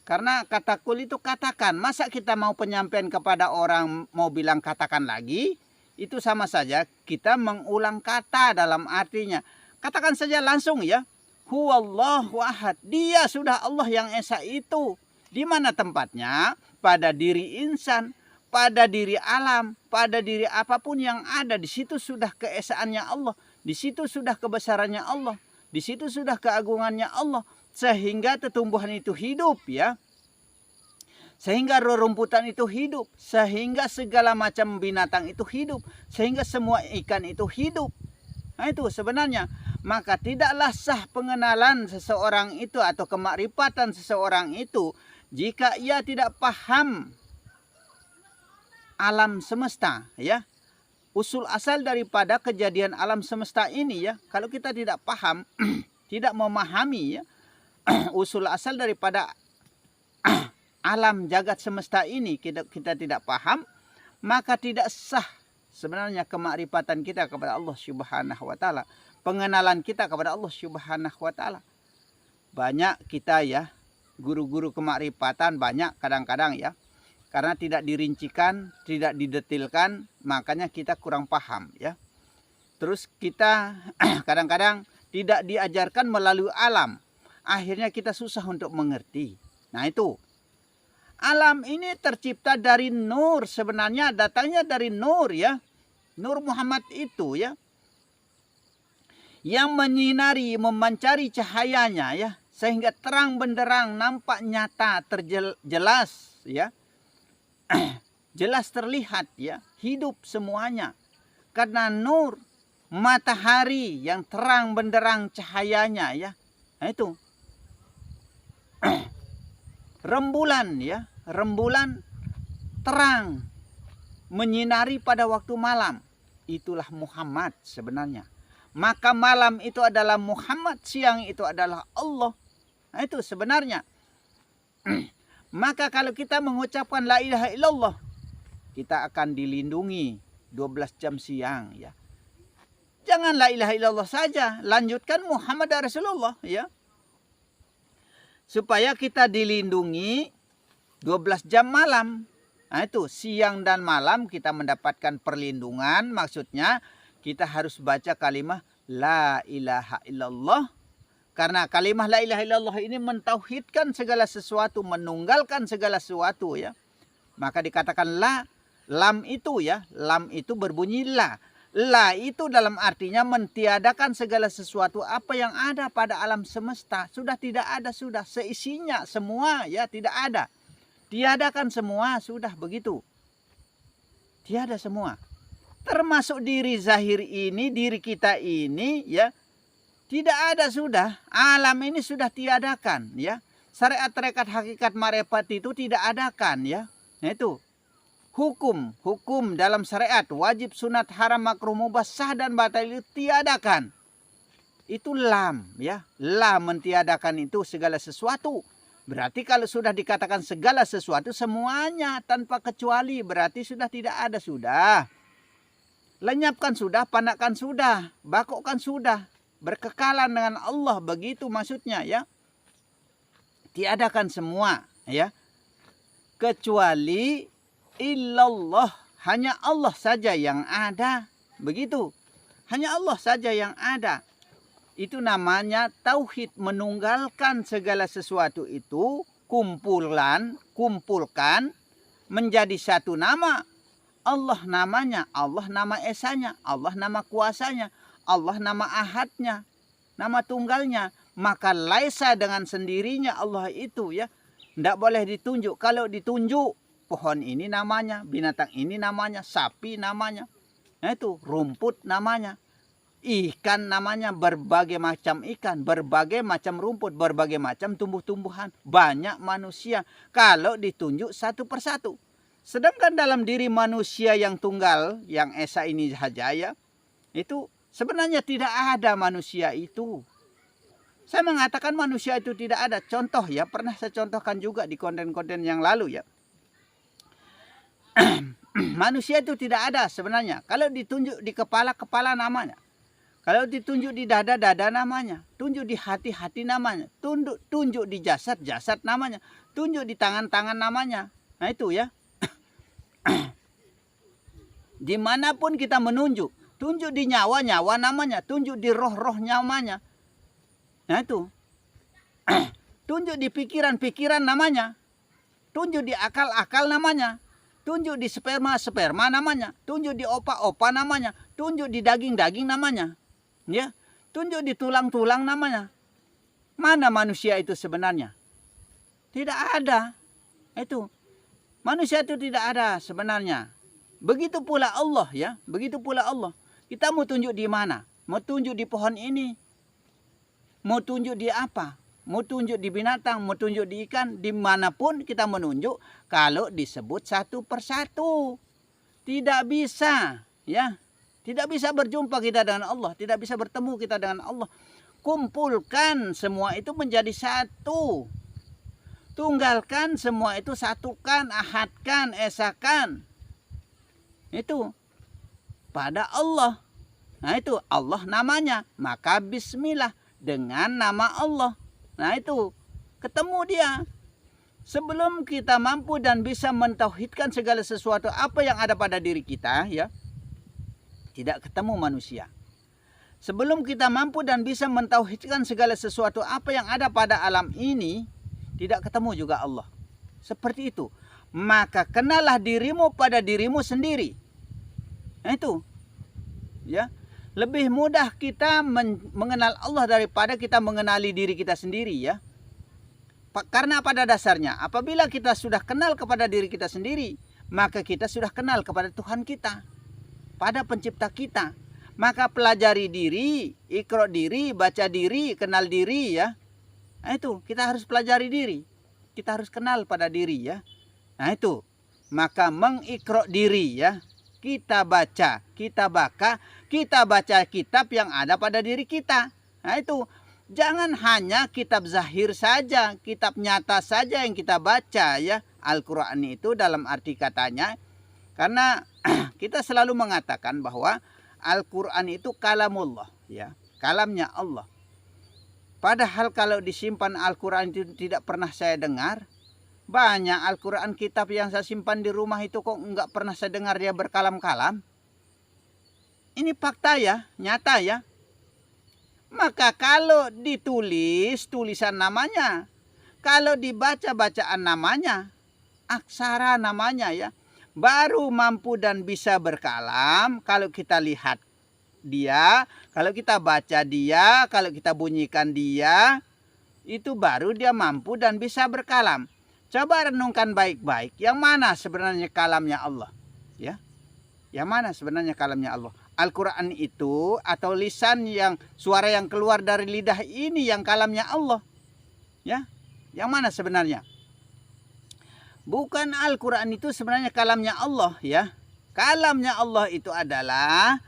Karena kata kul itu katakan. Masa kita mau penyampaian kepada orang mau bilang katakan lagi. Itu sama saja kita mengulang kata dalam artinya. Katakan saja langsung ya. Huwallahu ahad. Dia sudah Allah yang esa itu. Di mana tempatnya? Pada diri insan. Pada diri alam. Pada diri apapun yang ada. Di situ sudah keesaannya Allah. Di situ sudah kebesarannya Allah. Di situ sudah keagungannya Allah. Sehingga tumbuhan itu hidup ya. Sehingga rerumputan itu hidup. Sehingga segala macam binatang itu hidup. Sehingga semua ikan itu hidup. Nah itu sebenarnya. Maka tidaklah sah pengenalan seseorang itu atau kemakrifatan seseorang itu. Jika ia tidak paham alam semesta ya. Usul asal daripada kejadian alam semesta ini ya. Kalau kita tidak paham, tidak memahami ya. Usul asal daripada alam jagat semesta ini kita tidak paham. Maka tidak sah sebenarnya kemakrifatan kita kepada Allah Subhanahu wa ta'ala. Pengenalan kita kepada Allah Subhanahu wa ta'ala. Banyak kita ya. Guru-guru kemakrifatan banyak kadang-kadang ya. Karena tidak dirincikan, tidak didetilkan, makanya kita kurang paham ya. Terus kita kadang-kadang tidak diajarkan melalui alam. Akhirnya kita susah untuk mengerti. Nah itu. Alam ini tercipta dari nur. Sebenarnya datangnya dari nur ya. Nur Muhammad itu ya, yang menyinari, memancari cahayanya ya, sehingga terang benderang, nampak nyata, jelas ya. Jelas terlihat ya, hidup semuanya. Karena nur matahari yang terang benderang cahayanya ya. Nah itu. Rembulan ya, rembulan terang menyinari pada waktu malam. Itulah Muhammad sebenarnya. Maka malam itu adalah Muhammad, siang itu adalah Allah. Nah itu sebenarnya. Maka kalau kita mengucapkan la ilaha illallah, kita akan dilindungi 12 jam siang ya. Jangan la ilaha illallah saja, lanjutkan Muhammad Rasulullah ya. Supaya kita dilindungi 12 jam malam. Nah itu siang dan malam kita mendapatkan perlindungan, maksudnya kita harus baca kalimat la ilaha illallah. Karena kalimat la ilaha illallah ini mentauhidkan segala sesuatu, menunggalkan segala sesuatu ya. Maka dikatakan la, lam itu ya, lam itu berbunyi la. La itu dalam artinya mentiadakan segala sesuatu apa yang ada pada alam semesta. Sudah tidak ada, sudah seisinya semua ya, tidak ada. Tiadakan semua, sudah begitu. Tiada semua. Termasuk diri zahir ini, diri kita ini ya. Tidak ada sudah, alam ini sudah tiadakan ya. Syariat tarekat hakikat marifat itu tidak adakan ya. Nah itu. Hukum dalam syariat wajib, sunat, haram, makruh, mubah, sah dan batal itu tiadakan. Itu lam ya. Lam mentiadakan itu segala sesuatu. Berarti kalau sudah dikatakan segala sesuatu semuanya tanpa kecuali berarti sudah tidak ada sudah. Lenyapkan sudah, pandakkan sudah, bakokkan sudah. Berkekalan dengan Allah, begitu maksudnya ya. Tiadakan semua ya. Kecuali illallah, hanya Allah saja yang ada. Begitu. Hanya Allah saja yang ada. Itu namanya tauhid, menunggalkan segala sesuatu itu, kumpulkan menjadi satu nama. Allah namanya, Allah nama esanya, Allah nama kuasanya, Allah nama ahadnya, nama tunggalnya. Maka laisa dengan sendirinya Allah itu ya. Tidak boleh ditunjuk. Kalau ditunjuk, pohon ini namanya, binatang ini namanya, sapi namanya. Nah itu rumput namanya. Ikan namanya, berbagai macam ikan, berbagai macam rumput, berbagai macam tumbuh-tumbuhan. Banyak manusia kalau ditunjuk satu persatu. Sedangkan dalam diri manusia yang tunggal, yang esa ini saja ya, itu sebenarnya tidak ada manusia itu. Saya mengatakan manusia itu tidak ada. Contoh ya, pernah saya contohkan juga di konten-konten yang lalu ya. Manusia itu tidak ada sebenarnya. Kalau ditunjuk di kepala namanya. Kalau ditunjuk di dada namanya. Tunjuk di hati namanya. Tunjuk di jasad namanya. Tunjuk di tangan namanya. Nah itu ya. Dimanapun kita menunjuk. Tunjuk di nyawa namanya. Tunjuk di roh namanya. Nah itu. Tunjuk di pikiran namanya. Tunjuk di akal namanya. Tunjuk di sperma namanya. Tunjuk di opa namanya. Tunjuk di daging namanya. Ya, tunjuk di tulang namanya. Mana manusia itu sebenarnya? Tidak ada. Itu. Manusia itu tidak ada sebenarnya. Begitu pula Allah ya. Begitu pula Allah. Kita mau tunjuk di mana? Mau tunjuk di pohon ini? Mau tunjuk di apa? Mau tunjuk di binatang, mau tunjuk di ikan, dimanapun kita menunjuk kalau disebut satu persatu. Tidak bisa, ya. Tidak bisa berjumpa kita dengan Allah, tidak bisa bertemu kita dengan Allah. Kumpulkan semua itu menjadi satu. Tunggalkan semua itu, satukan, ahadkan, esakan. Itu pada Allah. Nah itu Allah namanya, maka bismillah dengan nama Allah. Nah itu ketemu dia. Sebelum kita mampu dan bisa mentauhidkan segala sesuatu apa yang ada pada diri kita ya, tidak ketemu manusia. Sebelum kita mampu dan bisa mentauhidkan segala sesuatu apa yang ada pada alam ini, tidak ketemu juga Allah. Seperti itu. Maka kenalah dirimu pada dirimu sendiri. Nah itu. ya. Lebih mudah kita mengenal Allah daripada kita mengenali diri kita sendiri, ya. Karena pada dasarnya apabila kita sudah kenal kepada diri kita sendiri, maka kita sudah kenal kepada Tuhan kita, pada pencipta kita. Maka pelajari diri, ikro diri, baca diri, kenal diri, ya. Nah itu, kita harus pelajari diri. Kita harus kenal pada diri, ya. Nah itu, maka mengikro diri, ya. Kita baca kitab yang ada pada diri kita. Nah itu, jangan hanya kitab zahir saja, kitab nyata saja yang kita baca, ya. Al-Quran itu dalam arti katanya, karena kita selalu mengatakan bahwa Al-Quran itu kalamullah, ya, kalamnya Allah. Padahal kalau disimpan Al-Quran itu tidak pernah saya dengar. Banyak Al-Quran kitab yang saya simpan di rumah itu kok enggak pernah saya dengar dia berkalam-kalam. Ini fakta, ya, nyata, ya. Maka kalau ditulis tulisan namanya, kalau dibaca bacaan namanya, aksara namanya, ya, baru mampu dan bisa berkalam. Kalau kita lihat dia, kalau kita baca dia, kalau kita bunyikan dia, itu baru dia mampu dan bisa berkalam. Coba renungkan baik-baik, yang mana sebenarnya kalamnya Allah, ya? Yang mana sebenarnya kalamnya Allah? Al-Quran itu atau lisan yang suara yang keluar dari lidah ini yang kalamnya Allah, ya? Yang mana sebenarnya? Bukan Al-Quran itu sebenarnya kalamnya Allah, ya. Kalamnya Allah itu adalah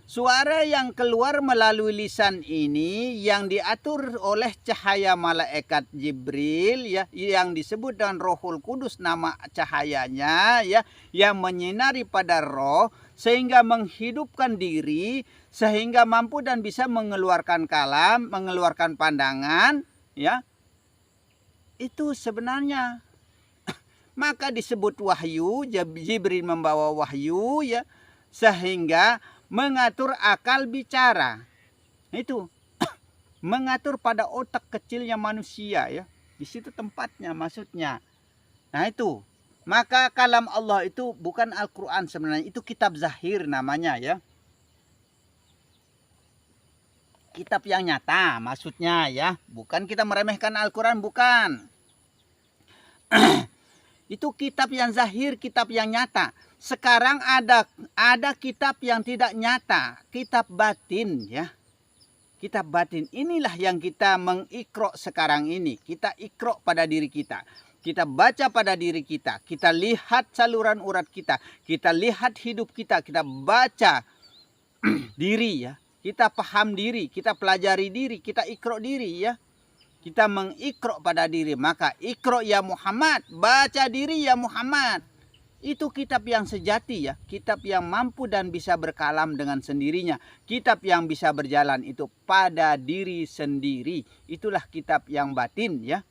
suara yang keluar melalui lisan ini yang diatur oleh cahaya malaikat Jibril, ya, yang disebut dengan Rohul Kudus nama cahayanya, ya, yang menyinari pada roh sehingga menghidupkan diri, sehingga mampu dan bisa mengeluarkan kalam, mengeluarkan pandangan, ya. Itu sebenarnya. Maka disebut wahyu, Jibril membawa wahyu, ya, sehingga mengatur akal bicara. Itu mengatur pada otak kecilnya manusia, ya. Di situ tempatnya maksudnya. Nah itu. Maka kalam Allah itu bukan Al-Quran sebenarnya, itu kitab zahir namanya, ya. Kitab yang nyata maksudnya, ya. Bukan kita meremehkan Al-Quran, bukan. Itu kitab yang zahir, kitab yang nyata. Sekarang ada kitab yang tidak nyata, kitab batin, ya. Kitab batin inilah yang kita mengikro sekarang ini. Kita ikro pada diri kita. Kita baca pada diri kita. Kita lihat saluran urat kita. Kita lihat hidup kita. Kita baca diri, ya. Kita paham diri, kita pelajari diri, kita ikro diri, ya. Kita mengikro pada diri. Maka ikro ya Muhammad, baca diri ya Muhammad. Itu kitab yang sejati, ya. Kitab yang mampu dan bisa berkalam dengan sendirinya. Kitab yang bisa berjalan itu pada diri sendiri. Itulah kitab yang batin, ya.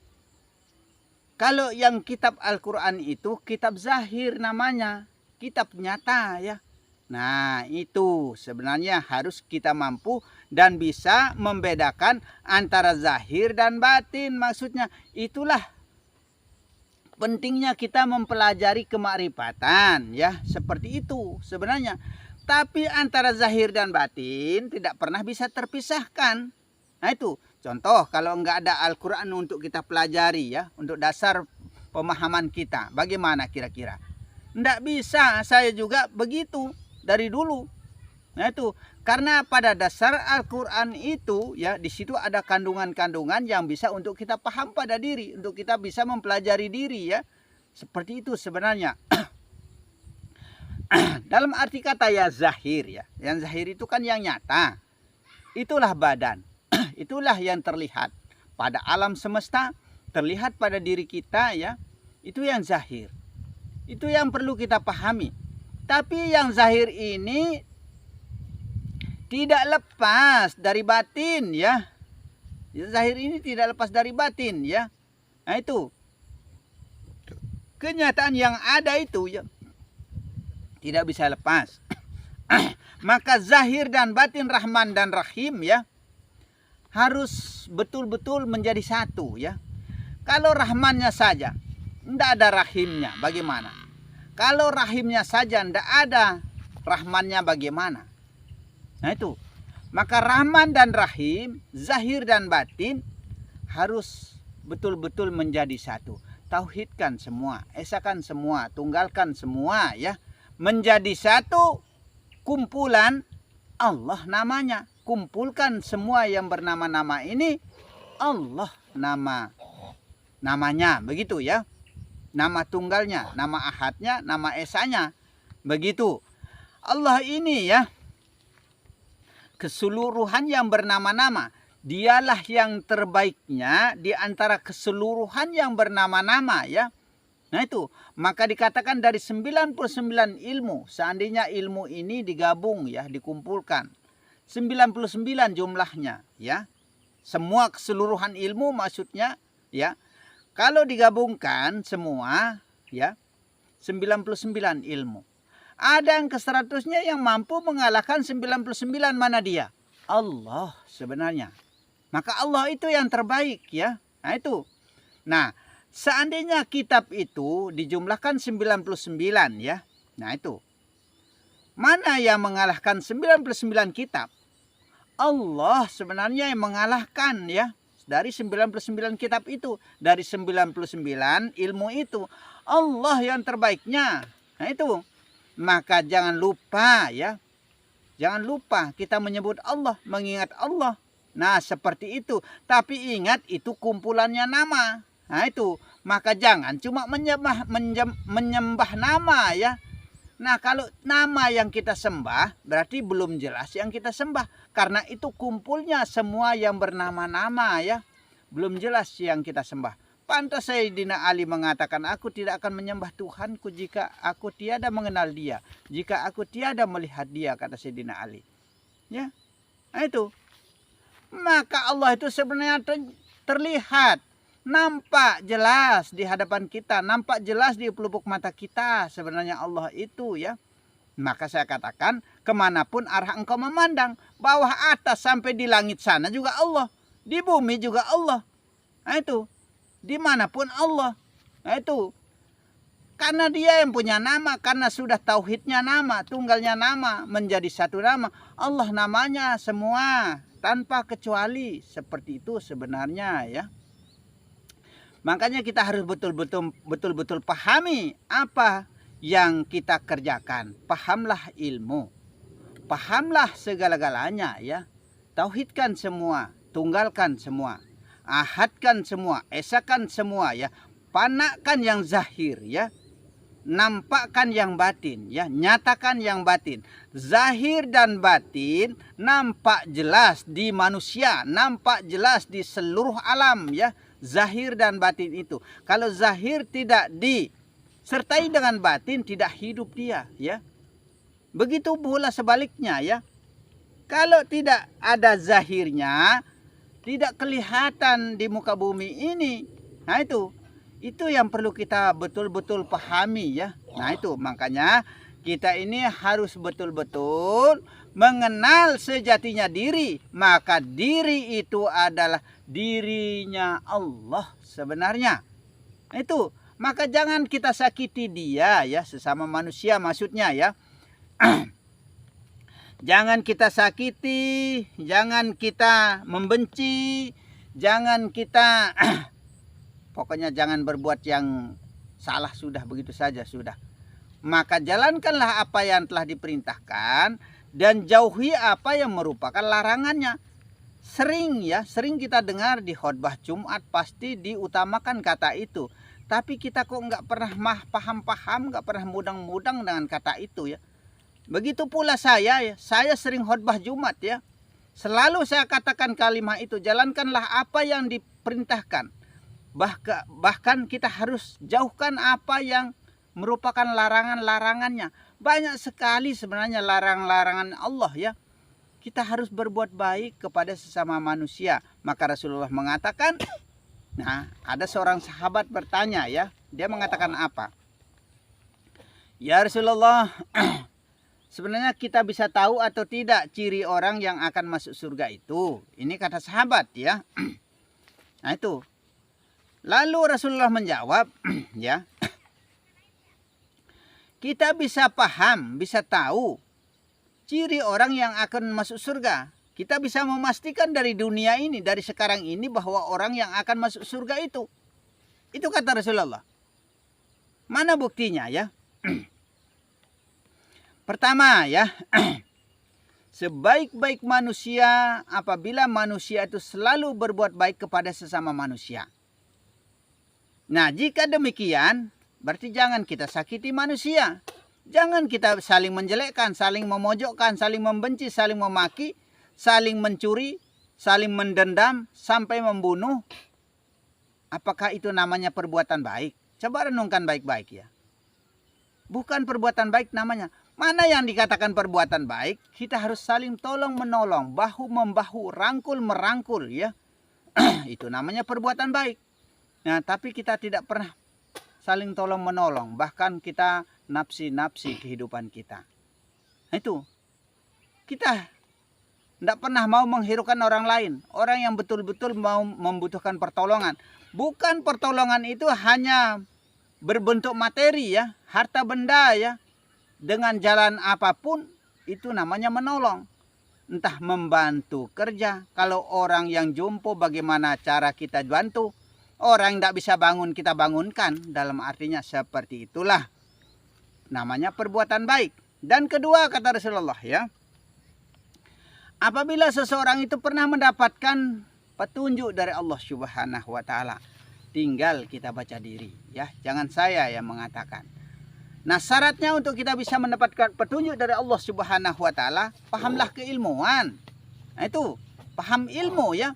Kalau yang kitab Al-Quran itu kitab zahir namanya. Kitab nyata, ya. Nah itu sebenarnya harus kita mampu dan bisa membedakan antara zahir dan batin. Maksudnya itulah pentingnya kita mempelajari kemakrifatan, ya. Seperti itu sebenarnya. Tapi antara zahir dan batin tidak pernah bisa terpisahkan. Nah itu contoh kalau enggak ada Al-Quran untuk kita pelajari, ya. Untuk dasar pemahaman kita. Bagaimana kira-kira? Enggak bisa, saya juga begitu. Dari dulu. Nah itu karena pada dasar Al-Quran itu, ya, di situ ada kandungan-kandungan yang bisa untuk kita paham pada diri, untuk kita bisa mempelajari diri, ya. Seperti itu sebenarnya. Dalam arti kata ya zahir, ya. Yang zahir itu kan yang nyata. Itulah badan. Itulah yang terlihat pada alam semesta, terlihat pada diri kita, ya. Itu yang zahir. Itu yang perlu kita pahami. Tapi yang zahir ini tidak lepas dari batin, ya. Yang zahir ini tidak lepas dari batin, ya. Nah itu. Kenyataan yang ada itu, ya, tidak bisa lepas. Maka zahir dan batin, Rahman dan Rahim, ya, harus betul-betul menjadi satu, ya. Kalau Rahmannya saja, tidak ada Rahimnya, bagaimana? Kalau rahimnya saja tidak ada, Rahmannya bagaimana? Nah itu. Maka Rahman dan Rahim, zahir dan batin harus betul-betul menjadi satu. Tauhidkan semua, esakan semua, tunggalkan semua ya. Menjadi satu kumpulan Allah namanya. Kumpulkan semua yang bernama-nama ini Allah namanya, begitu ya. Nama tunggalnya, nama ahadnya, nama esanya. Begitu. Allah ini ya, keseluruhan yang bernama-nama. Dialah yang terbaiknya di antara keseluruhan yang bernama-nama ya. Nah itu, maka dikatakan dari 99 ilmu, seandainya ilmu ini digabung ya, dikumpulkan. 99 jumlahnya ya. Semua keseluruhan ilmu maksudnya ya. Kalau digabungkan semua ya, 99 ilmu. Ada yang ke-100-nya yang mampu mengalahkan 99, mana dia? Allah sebenarnya. Maka Allah itu yang terbaik ya. Nah itu. Nah, seandainya kitab itu dijumlahkan 99 ya. Nah itu. Mana yang mengalahkan 99 kitab? Allah sebenarnya yang mengalahkan ya. Dari 99 kitab itu. Dari 99 ilmu itu. Allah yang terbaiknya. Nah itu. Maka jangan lupa ya. Jangan lupa kita menyebut Allah. Mengingat Allah. Nah seperti itu. Tapi ingat itu kumpulannya nama. Nah itu. Maka jangan cuma menyembah nama ya. Nah kalau nama yang kita sembah berarti belum jelas yang kita sembah. Karena itu kumpulnya semua yang bernama-nama ya. Belum jelas yang kita sembah. Pantas Sayyidina Ali mengatakan, aku tidak akan menyembah Tuhanku jika aku tiada mengenal dia. Jika aku tiada melihat dia, kata Sayyidina Ali. Ya, nah itu. Maka Allah itu sebenarnya terlihat. Nampak jelas di hadapan kita. Nampak jelas di pelupuk mata kita. Sebenarnya Allah itu ya. Maka saya katakan, kemanapun arah engkau memandang. Bawah atas sampai di langit sana juga Allah. Di bumi juga Allah. Nah itu. Dimanapun Allah. Nah itu. Karena dia yang punya nama. Karena sudah tauhidnya nama. Tunggalnya nama. Menjadi satu nama. Allah namanya semua. Tanpa kecuali. Seperti itu sebenarnya ya. Makanya kita harus betul-betul pahami. Apa yang kita kerjakan. Pahamlah ilmu. Pahamlah segala-galanya ya. Tauhidkan semua. Tunggalkan semua. Ahadkan semua, esakan semua ya. Panakkan yang zahir ya. Nampakkan yang batin ya, nyatakan yang batin. Zahir dan batin nampak jelas di manusia, nampak jelas di seluruh alam ya. Zahir dan batin itu. Kalau zahir tidak disertai dengan batin, tidak hidup dia ya. Begitu pula sebaliknya ya. Kalau tidak ada zahirnya, tidak kelihatan di muka bumi ini. Nah itu yang perlu kita betul-betul pahami ya. Nah itu makanya kita ini harus betul-betul mengenal sejatinya diri. Maka diri itu adalah dirinya Allah sebenarnya. Itu. Maka jangan kita sakiti dia ya, sesama manusia maksudnya ya. Jangan kita sakiti, jangan kita membenci, jangan kita pokoknya jangan berbuat yang salah, sudah begitu saja sudah. Maka jalankanlah apa yang telah diperintahkan dan jauhi apa yang merupakan larangannya. Sering kita dengar di khotbah Jumat pasti diutamakan kata itu. Tapi kita kok nggak pernah paham-paham, nggak pernah mudang-mudang dengan kata itu ya. Begitu pula saya sering khotbah Jumat ya. Selalu saya katakan kalimat itu, jalankanlah apa yang diperintahkan. Bahkan kita harus jauhkan apa yang merupakan larangan-larangannya. Banyak sekali sebenarnya larangan-larangan Allah ya. Kita harus berbuat baik kepada sesama manusia. Maka Rasulullah mengatakan, nah ada seorang sahabat bertanya ya. Dia mengatakan apa? Ya Rasulullah, sebenarnya kita bisa tahu atau tidak ciri orang yang akan masuk surga itu? Ini kata sahabat ya. Nah itu. Lalu Rasulullah menjawab ya. Kita bisa paham, bisa tahu ciri orang yang akan masuk surga. Kita bisa memastikan dari dunia ini, dari sekarang ini, bahwa orang yang akan masuk surga itu kata Rasulullah. Mana buktinya ya? Pertama ya, sebaik-baik manusia apabila manusia itu selalu berbuat baik kepada sesama manusia. Nah, jika demikian, berarti jangan kita sakiti manusia. Jangan kita saling menjelekkan, saling memojokkan, saling membenci, saling memaki, saling mencuri, saling mendendam, sampai membunuh. Apakah itu namanya perbuatan baik? Coba renungkan baik-baik ya. Bukan perbuatan baik namanya. Mana yang dikatakan perbuatan baik? Kita harus saling tolong menolong, bahu membahu, rangkul merangkul ya. Itu namanya perbuatan baik. Nah, tapi kita tidak pernah saling tolong menolong, bahkan kita nafsi-nafsi kehidupan kita. Nah, itu kita tidak pernah mau menghiraukan orang lain, orang yang betul-betul mau membutuhkan pertolongan. Bukan pertolongan itu hanya berbentuk materi ya, harta benda ya, dengan jalan apapun itu namanya menolong. Entah membantu kerja, kalau orang yang jompo bagaimana cara kita bantu, orang tidak bisa bangun kita bangunkan, dalam artinya seperti itulah namanya perbuatan baik. Dan kedua kata Rasulullah ya, apabila seseorang itu pernah mendapatkan petunjuk dari Allah Subhanahu wa taala, tinggal kita baca diri ya, jangan saya yang mengatakan. Nah, syaratnya untuk kita bisa mendapatkan petunjuk dari Allah Subhanahu wa taala, pahamlah keilmuan. Nah, itu paham ilmu ya,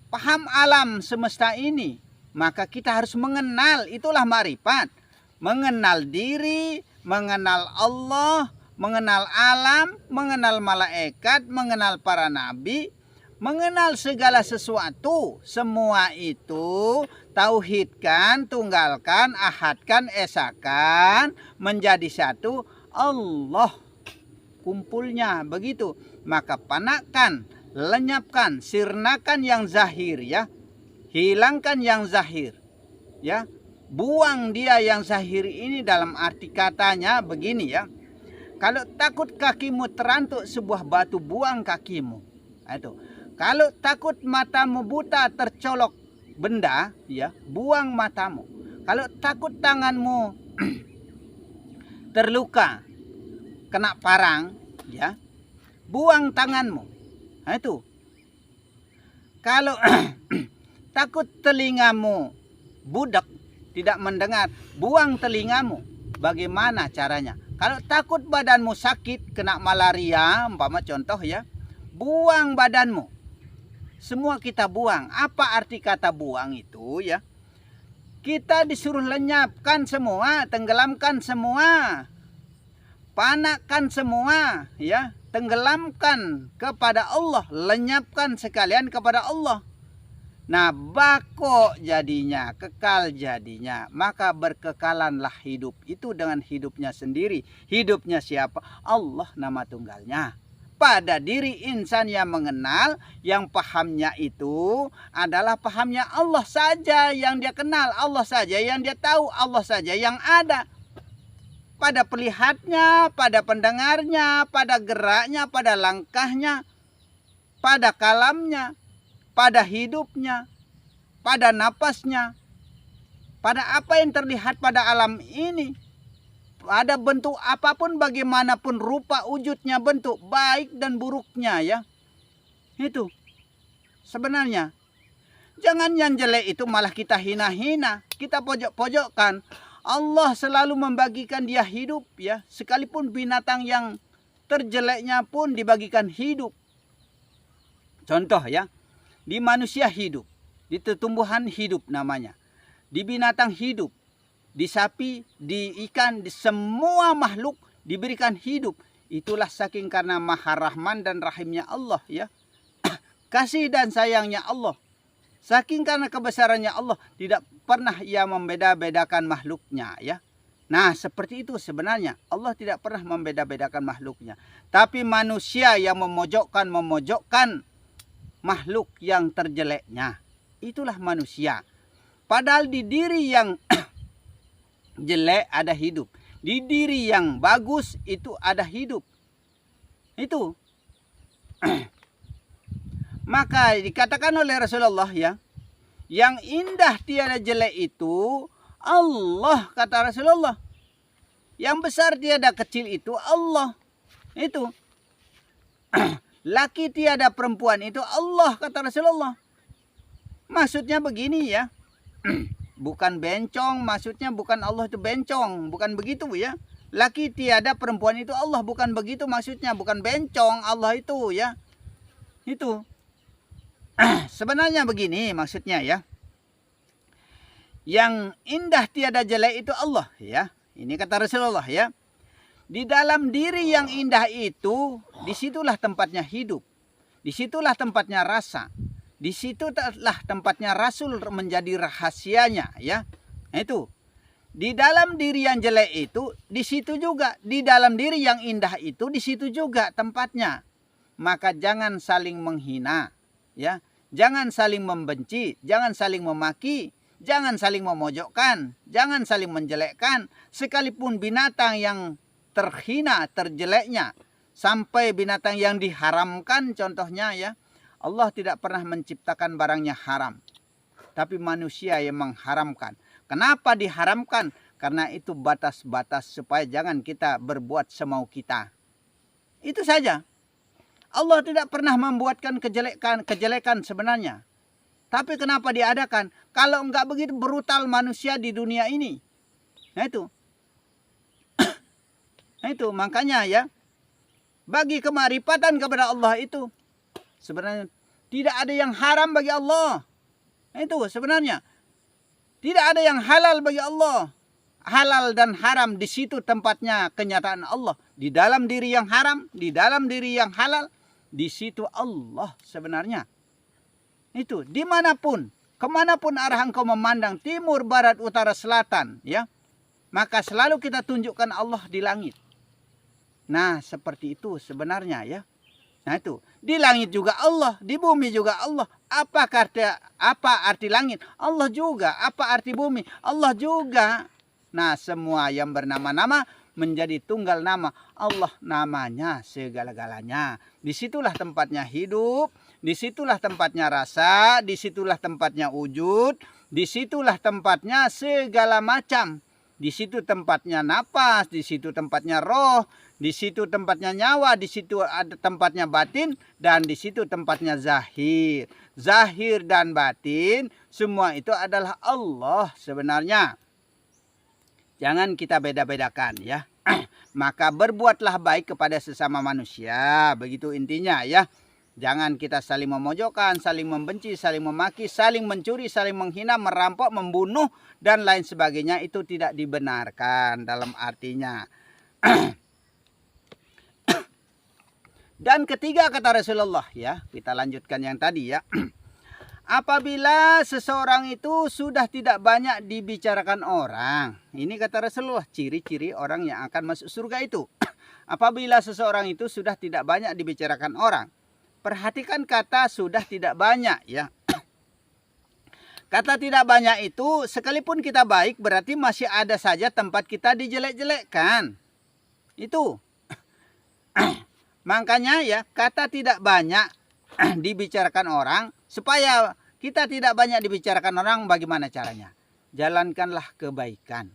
paham alam semesta ini. Maka kita harus mengenal, itulah ma'rifat, mengenal diri, mengenal Allah, mengenal alam, mengenal malaikat, mengenal para nabi, mengenal segala sesuatu. Semua itu tauhidkan, tunggalkan, ahadkan, esakan, menjadi satu Allah. Kumpulnya begitu. Maka panakkan, lenyapkan, sirnakan yang zahir ya. Hilangkan yang zahir ya. Buang dia yang zahir ini, dalam arti katanya begini ya. Kalau takut kakimu terantuk sebuah batu, buang kakimu. Itu. Kalau takut matamu buta tercolok benda, ya, buang matamu. Kalau takut tanganmu terluka kena parang, ya, buang tanganmu. Nah, itu. Kalau takut telingamu budak tidak mendengar, buang telingamu. Bagaimana caranya? Kalau takut badanmu sakit, kena malaria, umpama contoh ya, buang badanmu. Semua kita buang. Apa arti kata buang itu ya? Kita disuruh lenyapkan semua, tenggelamkan semua, panakkan semua, ya, tenggelamkan kepada Allah, lenyapkan sekalian kepada Allah. Nah, bako jadinya, kekal jadinya. Maka berkekalanlah hidup itu dengan hidupnya sendiri. Hidupnya siapa? Allah nama tunggalnya. Pada diri insan yang mengenal, yang pahamnya itu adalah pahamnya Allah saja yang dia kenal, Allah saja yang dia tahu, Allah saja yang ada. Pada pelihatnya, pada pendengarnya, pada geraknya, pada langkahnya, pada kalamnya, pada hidupnya, pada napasnya, pada apa yang terlihat pada alam ini, pada bentuk apapun, bagaimanapun rupa wujudnya, bentuk baik dan buruknya ya. Itu sebenarnya. Jangan yang jelek itu malah kita hina-hina, kita pojok-pojokkan. Allah selalu membagikan dia hidup ya, sekalipun binatang yang terjeleknya pun dibagikan hidup. Contoh ya, di manusia hidup, di tumbuhan hidup namanya, di binatang hidup, di sapi, di ikan, di semua makhluk diberikan hidup. Itulah saking karena Maha Rahman dan Rahimnya Allah ya. Kasih dan sayangnya Allah. Saking karena kebesarannya Allah, tidak pernah ia membeda-bedakan makhluknya ya. Nah, seperti itu sebenarnya. Allah tidak pernah membeda-bedakan makhluknya. Tapi manusia yang memojokkan makhluk yang terjeleknya. Itulah manusia. Padahal di diri yang jelek ada hidup. Di diri yang bagus itu ada hidup. Itu. Maka dikatakan oleh Rasulullah ya, yang indah tiada jelek itu Allah, kata Rasulullah. Yang besar tiada kecil itu Allah. Itu. Laki tiada perempuan itu Allah, kata Rasulullah. Maksudnya begini ya. Bukan bencong, maksudnya bukan Allah itu bencong, bukan begitu ya. Laki tiada perempuan itu Allah, bukan begitu maksudnya, bukan bencong Allah itu ya. Itu. Sebenarnya begini maksudnya ya. Yang indah tiada jelek itu Allah ya. Ini kata Rasulullah ya. Di dalam diri yang indah itu, disitulah tempatnya hidup. Disitulah tempatnya rasa. Disitulah tempatnya Rasul menjadi rahasianya ya. Itu. Di dalam diri yang jelek itu, di situ juga. Di dalam diri yang indah itu, di situ juga tempatnya. Maka jangan saling menghina ya. Jangan saling membenci, jangan saling memaki, jangan saling memojokkan, jangan saling menjelekkan. Sekalipun binatang yang terhina, terjeleknya, sampai binatang yang diharamkan contohnya ya. Allah tidak pernah menciptakan barangnya haram. Tapi manusia yang mengharamkan. Kenapa diharamkan? Karena itu batas-batas supaya jangan kita berbuat semau kita. Itu saja. Allah tidak pernah membuatkan kejelekan sebenarnya. Tapi kenapa diadakan? Kalau enggak begitu brutal manusia di dunia ini. Nah itu. Nah itu makanya ya. Bagi kemarifatan kepada Allah itu. Sebenarnya tidak ada yang haram bagi Allah. Nah itu sebenarnya. Tidak ada yang halal bagi Allah. Halal dan haram di situ tempatnya kenyataan Allah. Di dalam diri yang haram, di dalam diri yang halal. Di situ Allah sebenarnya. Itu dimanapun, kemanapun arah engkau memandang, timur, barat, utara, selatan, ya, maka selalu kita tunjukkan Allah di langit. Nah seperti itu sebenarnya ya. Nah itu di langit juga Allah, di bumi juga Allah. Apa arti langit? Allah juga. Apa arti bumi? Allah juga. Nah semua yang bernama-nama menjadi tunggal nama. Allah namanya segala-galanya. Disitulah tempatnya hidup. Disitulah tempatnya rasa. Disitulah tempatnya wujud. Disitulah tempatnya segala macam. Di situ tempatnya napas. Di situ tempatnya roh. Di situ tempatnya nyawa. Di situ ada tempatnya batin. Dan di situ tempatnya zahir. Zahir dan batin. Semua itu adalah Allah sebenarnya. Jangan kita beda-bedakan ya. Maka berbuatlah baik kepada sesama manusia. Begitu intinya ya. Jangan kita saling memojokkan, saling membenci, saling memaki, saling mencuri, saling menghina, merampok, membunuh, dan lain sebagainya. Itu tidak dibenarkan dalam artinya. Dan ketiga kata Rasulullah ya. Kita lanjutkan yang tadi ya. Apabila seseorang itu sudah tidak banyak dibicarakan orang. Ini kata Rasulullah, ciri-ciri orang yang akan masuk surga itu. Apabila seseorang itu sudah tidak banyak dibicarakan orang. Perhatikan kata sudah tidak banyak ya. Kata tidak banyak itu sekalipun kita baik berarti masih ada saja tempat kita dijelek-jelekkan. Itu. Makanya ya kata tidak banyak dibicarakan orang. Supaya kita tidak banyak dibicarakan orang, bagaimana caranya? Jalankanlah kebaikan.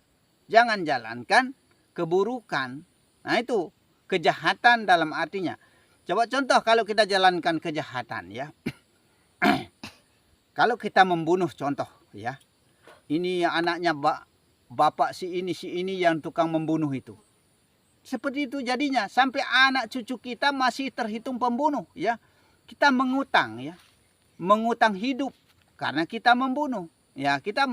Jangan jalankan keburukan. Nah itu kejahatan dalam artinya. Coba contoh kalau kita jalankan kejahatan ya. Kalau kita membunuh contoh ya. Ini anaknya bapak si ini yang tukang membunuh itu. Seperti itu jadinya. Sampai anak cucu kita masih terhitung pembunuh ya. Kita mengutang ya. Mengutang hidup karena kita membunuh ya, kita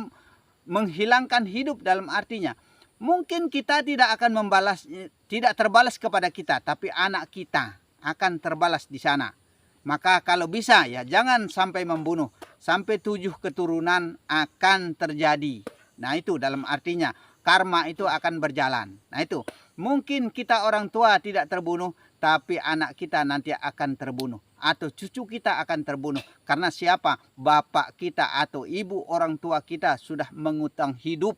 menghilangkan hidup dalam artinya mungkin kita tidak akan membalas, tidak terbalas kepada kita, tapi anak kita akan terbalas di sana. Maka kalau bisa ya jangan sampai membunuh, sampai 7 keturunan akan terjadi. Nah itu dalam artinya karma itu akan berjalan. Nah itu mungkin kita orang tua tidak terbunuh, tapi anak kita nanti akan terbunuh. Atau cucu kita akan terbunuh. Karena siapa? Bapak kita atau ibu orang tua kita sudah mengutang hidup.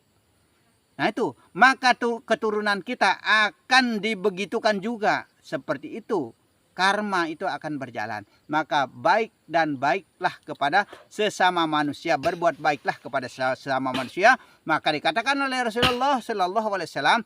Nah itu. Maka keturunan kita akan dibegitukan juga. Seperti itu. karma itu akan berjalan. Maka baik dan baiklah kepada sesama manusia, berbuat baiklah kepada sesama manusia. Maka dikatakan oleh Rasulullah Shallallahu Alaihi Wasallam,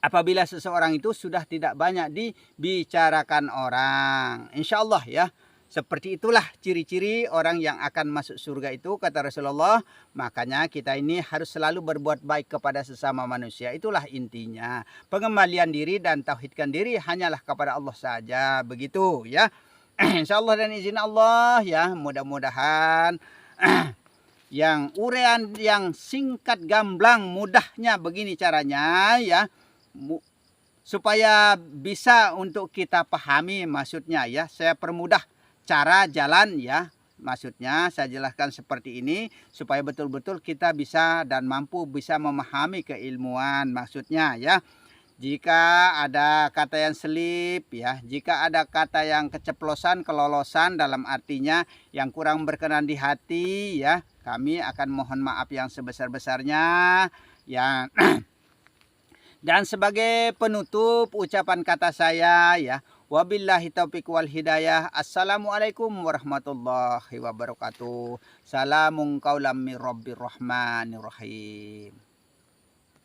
apabila seseorang itu sudah tidak banyak dibicarakan orang, insya Allah ya. Seperti itulah ciri-ciri orang yang akan masuk surga itu, kata Rasulullah. Makanya kita ini harus selalu berbuat baik kepada sesama manusia. Itulah intinya. Pengembalian diri dan tauhidkan diri hanyalah kepada Allah saja. Begitu ya. Insya Allah dan izin Allah ya. Mudah-mudahan yang urean yang singkat gamblang mudahnya begini caranya ya. Supaya bisa untuk kita pahami maksudnya ya. Saya permudah cara jalan ya, maksudnya saya jelaskan seperti ini supaya betul-betul kita bisa dan mampu bisa memahami keilmuan maksudnya ya. Jika ada kata yang selip ya, jika ada kata yang keceplosan, kelolosan dalam artinya yang kurang berkenan di hati ya, kami akan mohon maaf yang sebesar-besarnya ya. Dan sebagai penutup ucapan kata saya ya, wabillahi taufiq wal hidayah. Assalamualaikum warahmatullahi wabarakatuh. Salamun qaulam mir rabbir rahmanir rahim.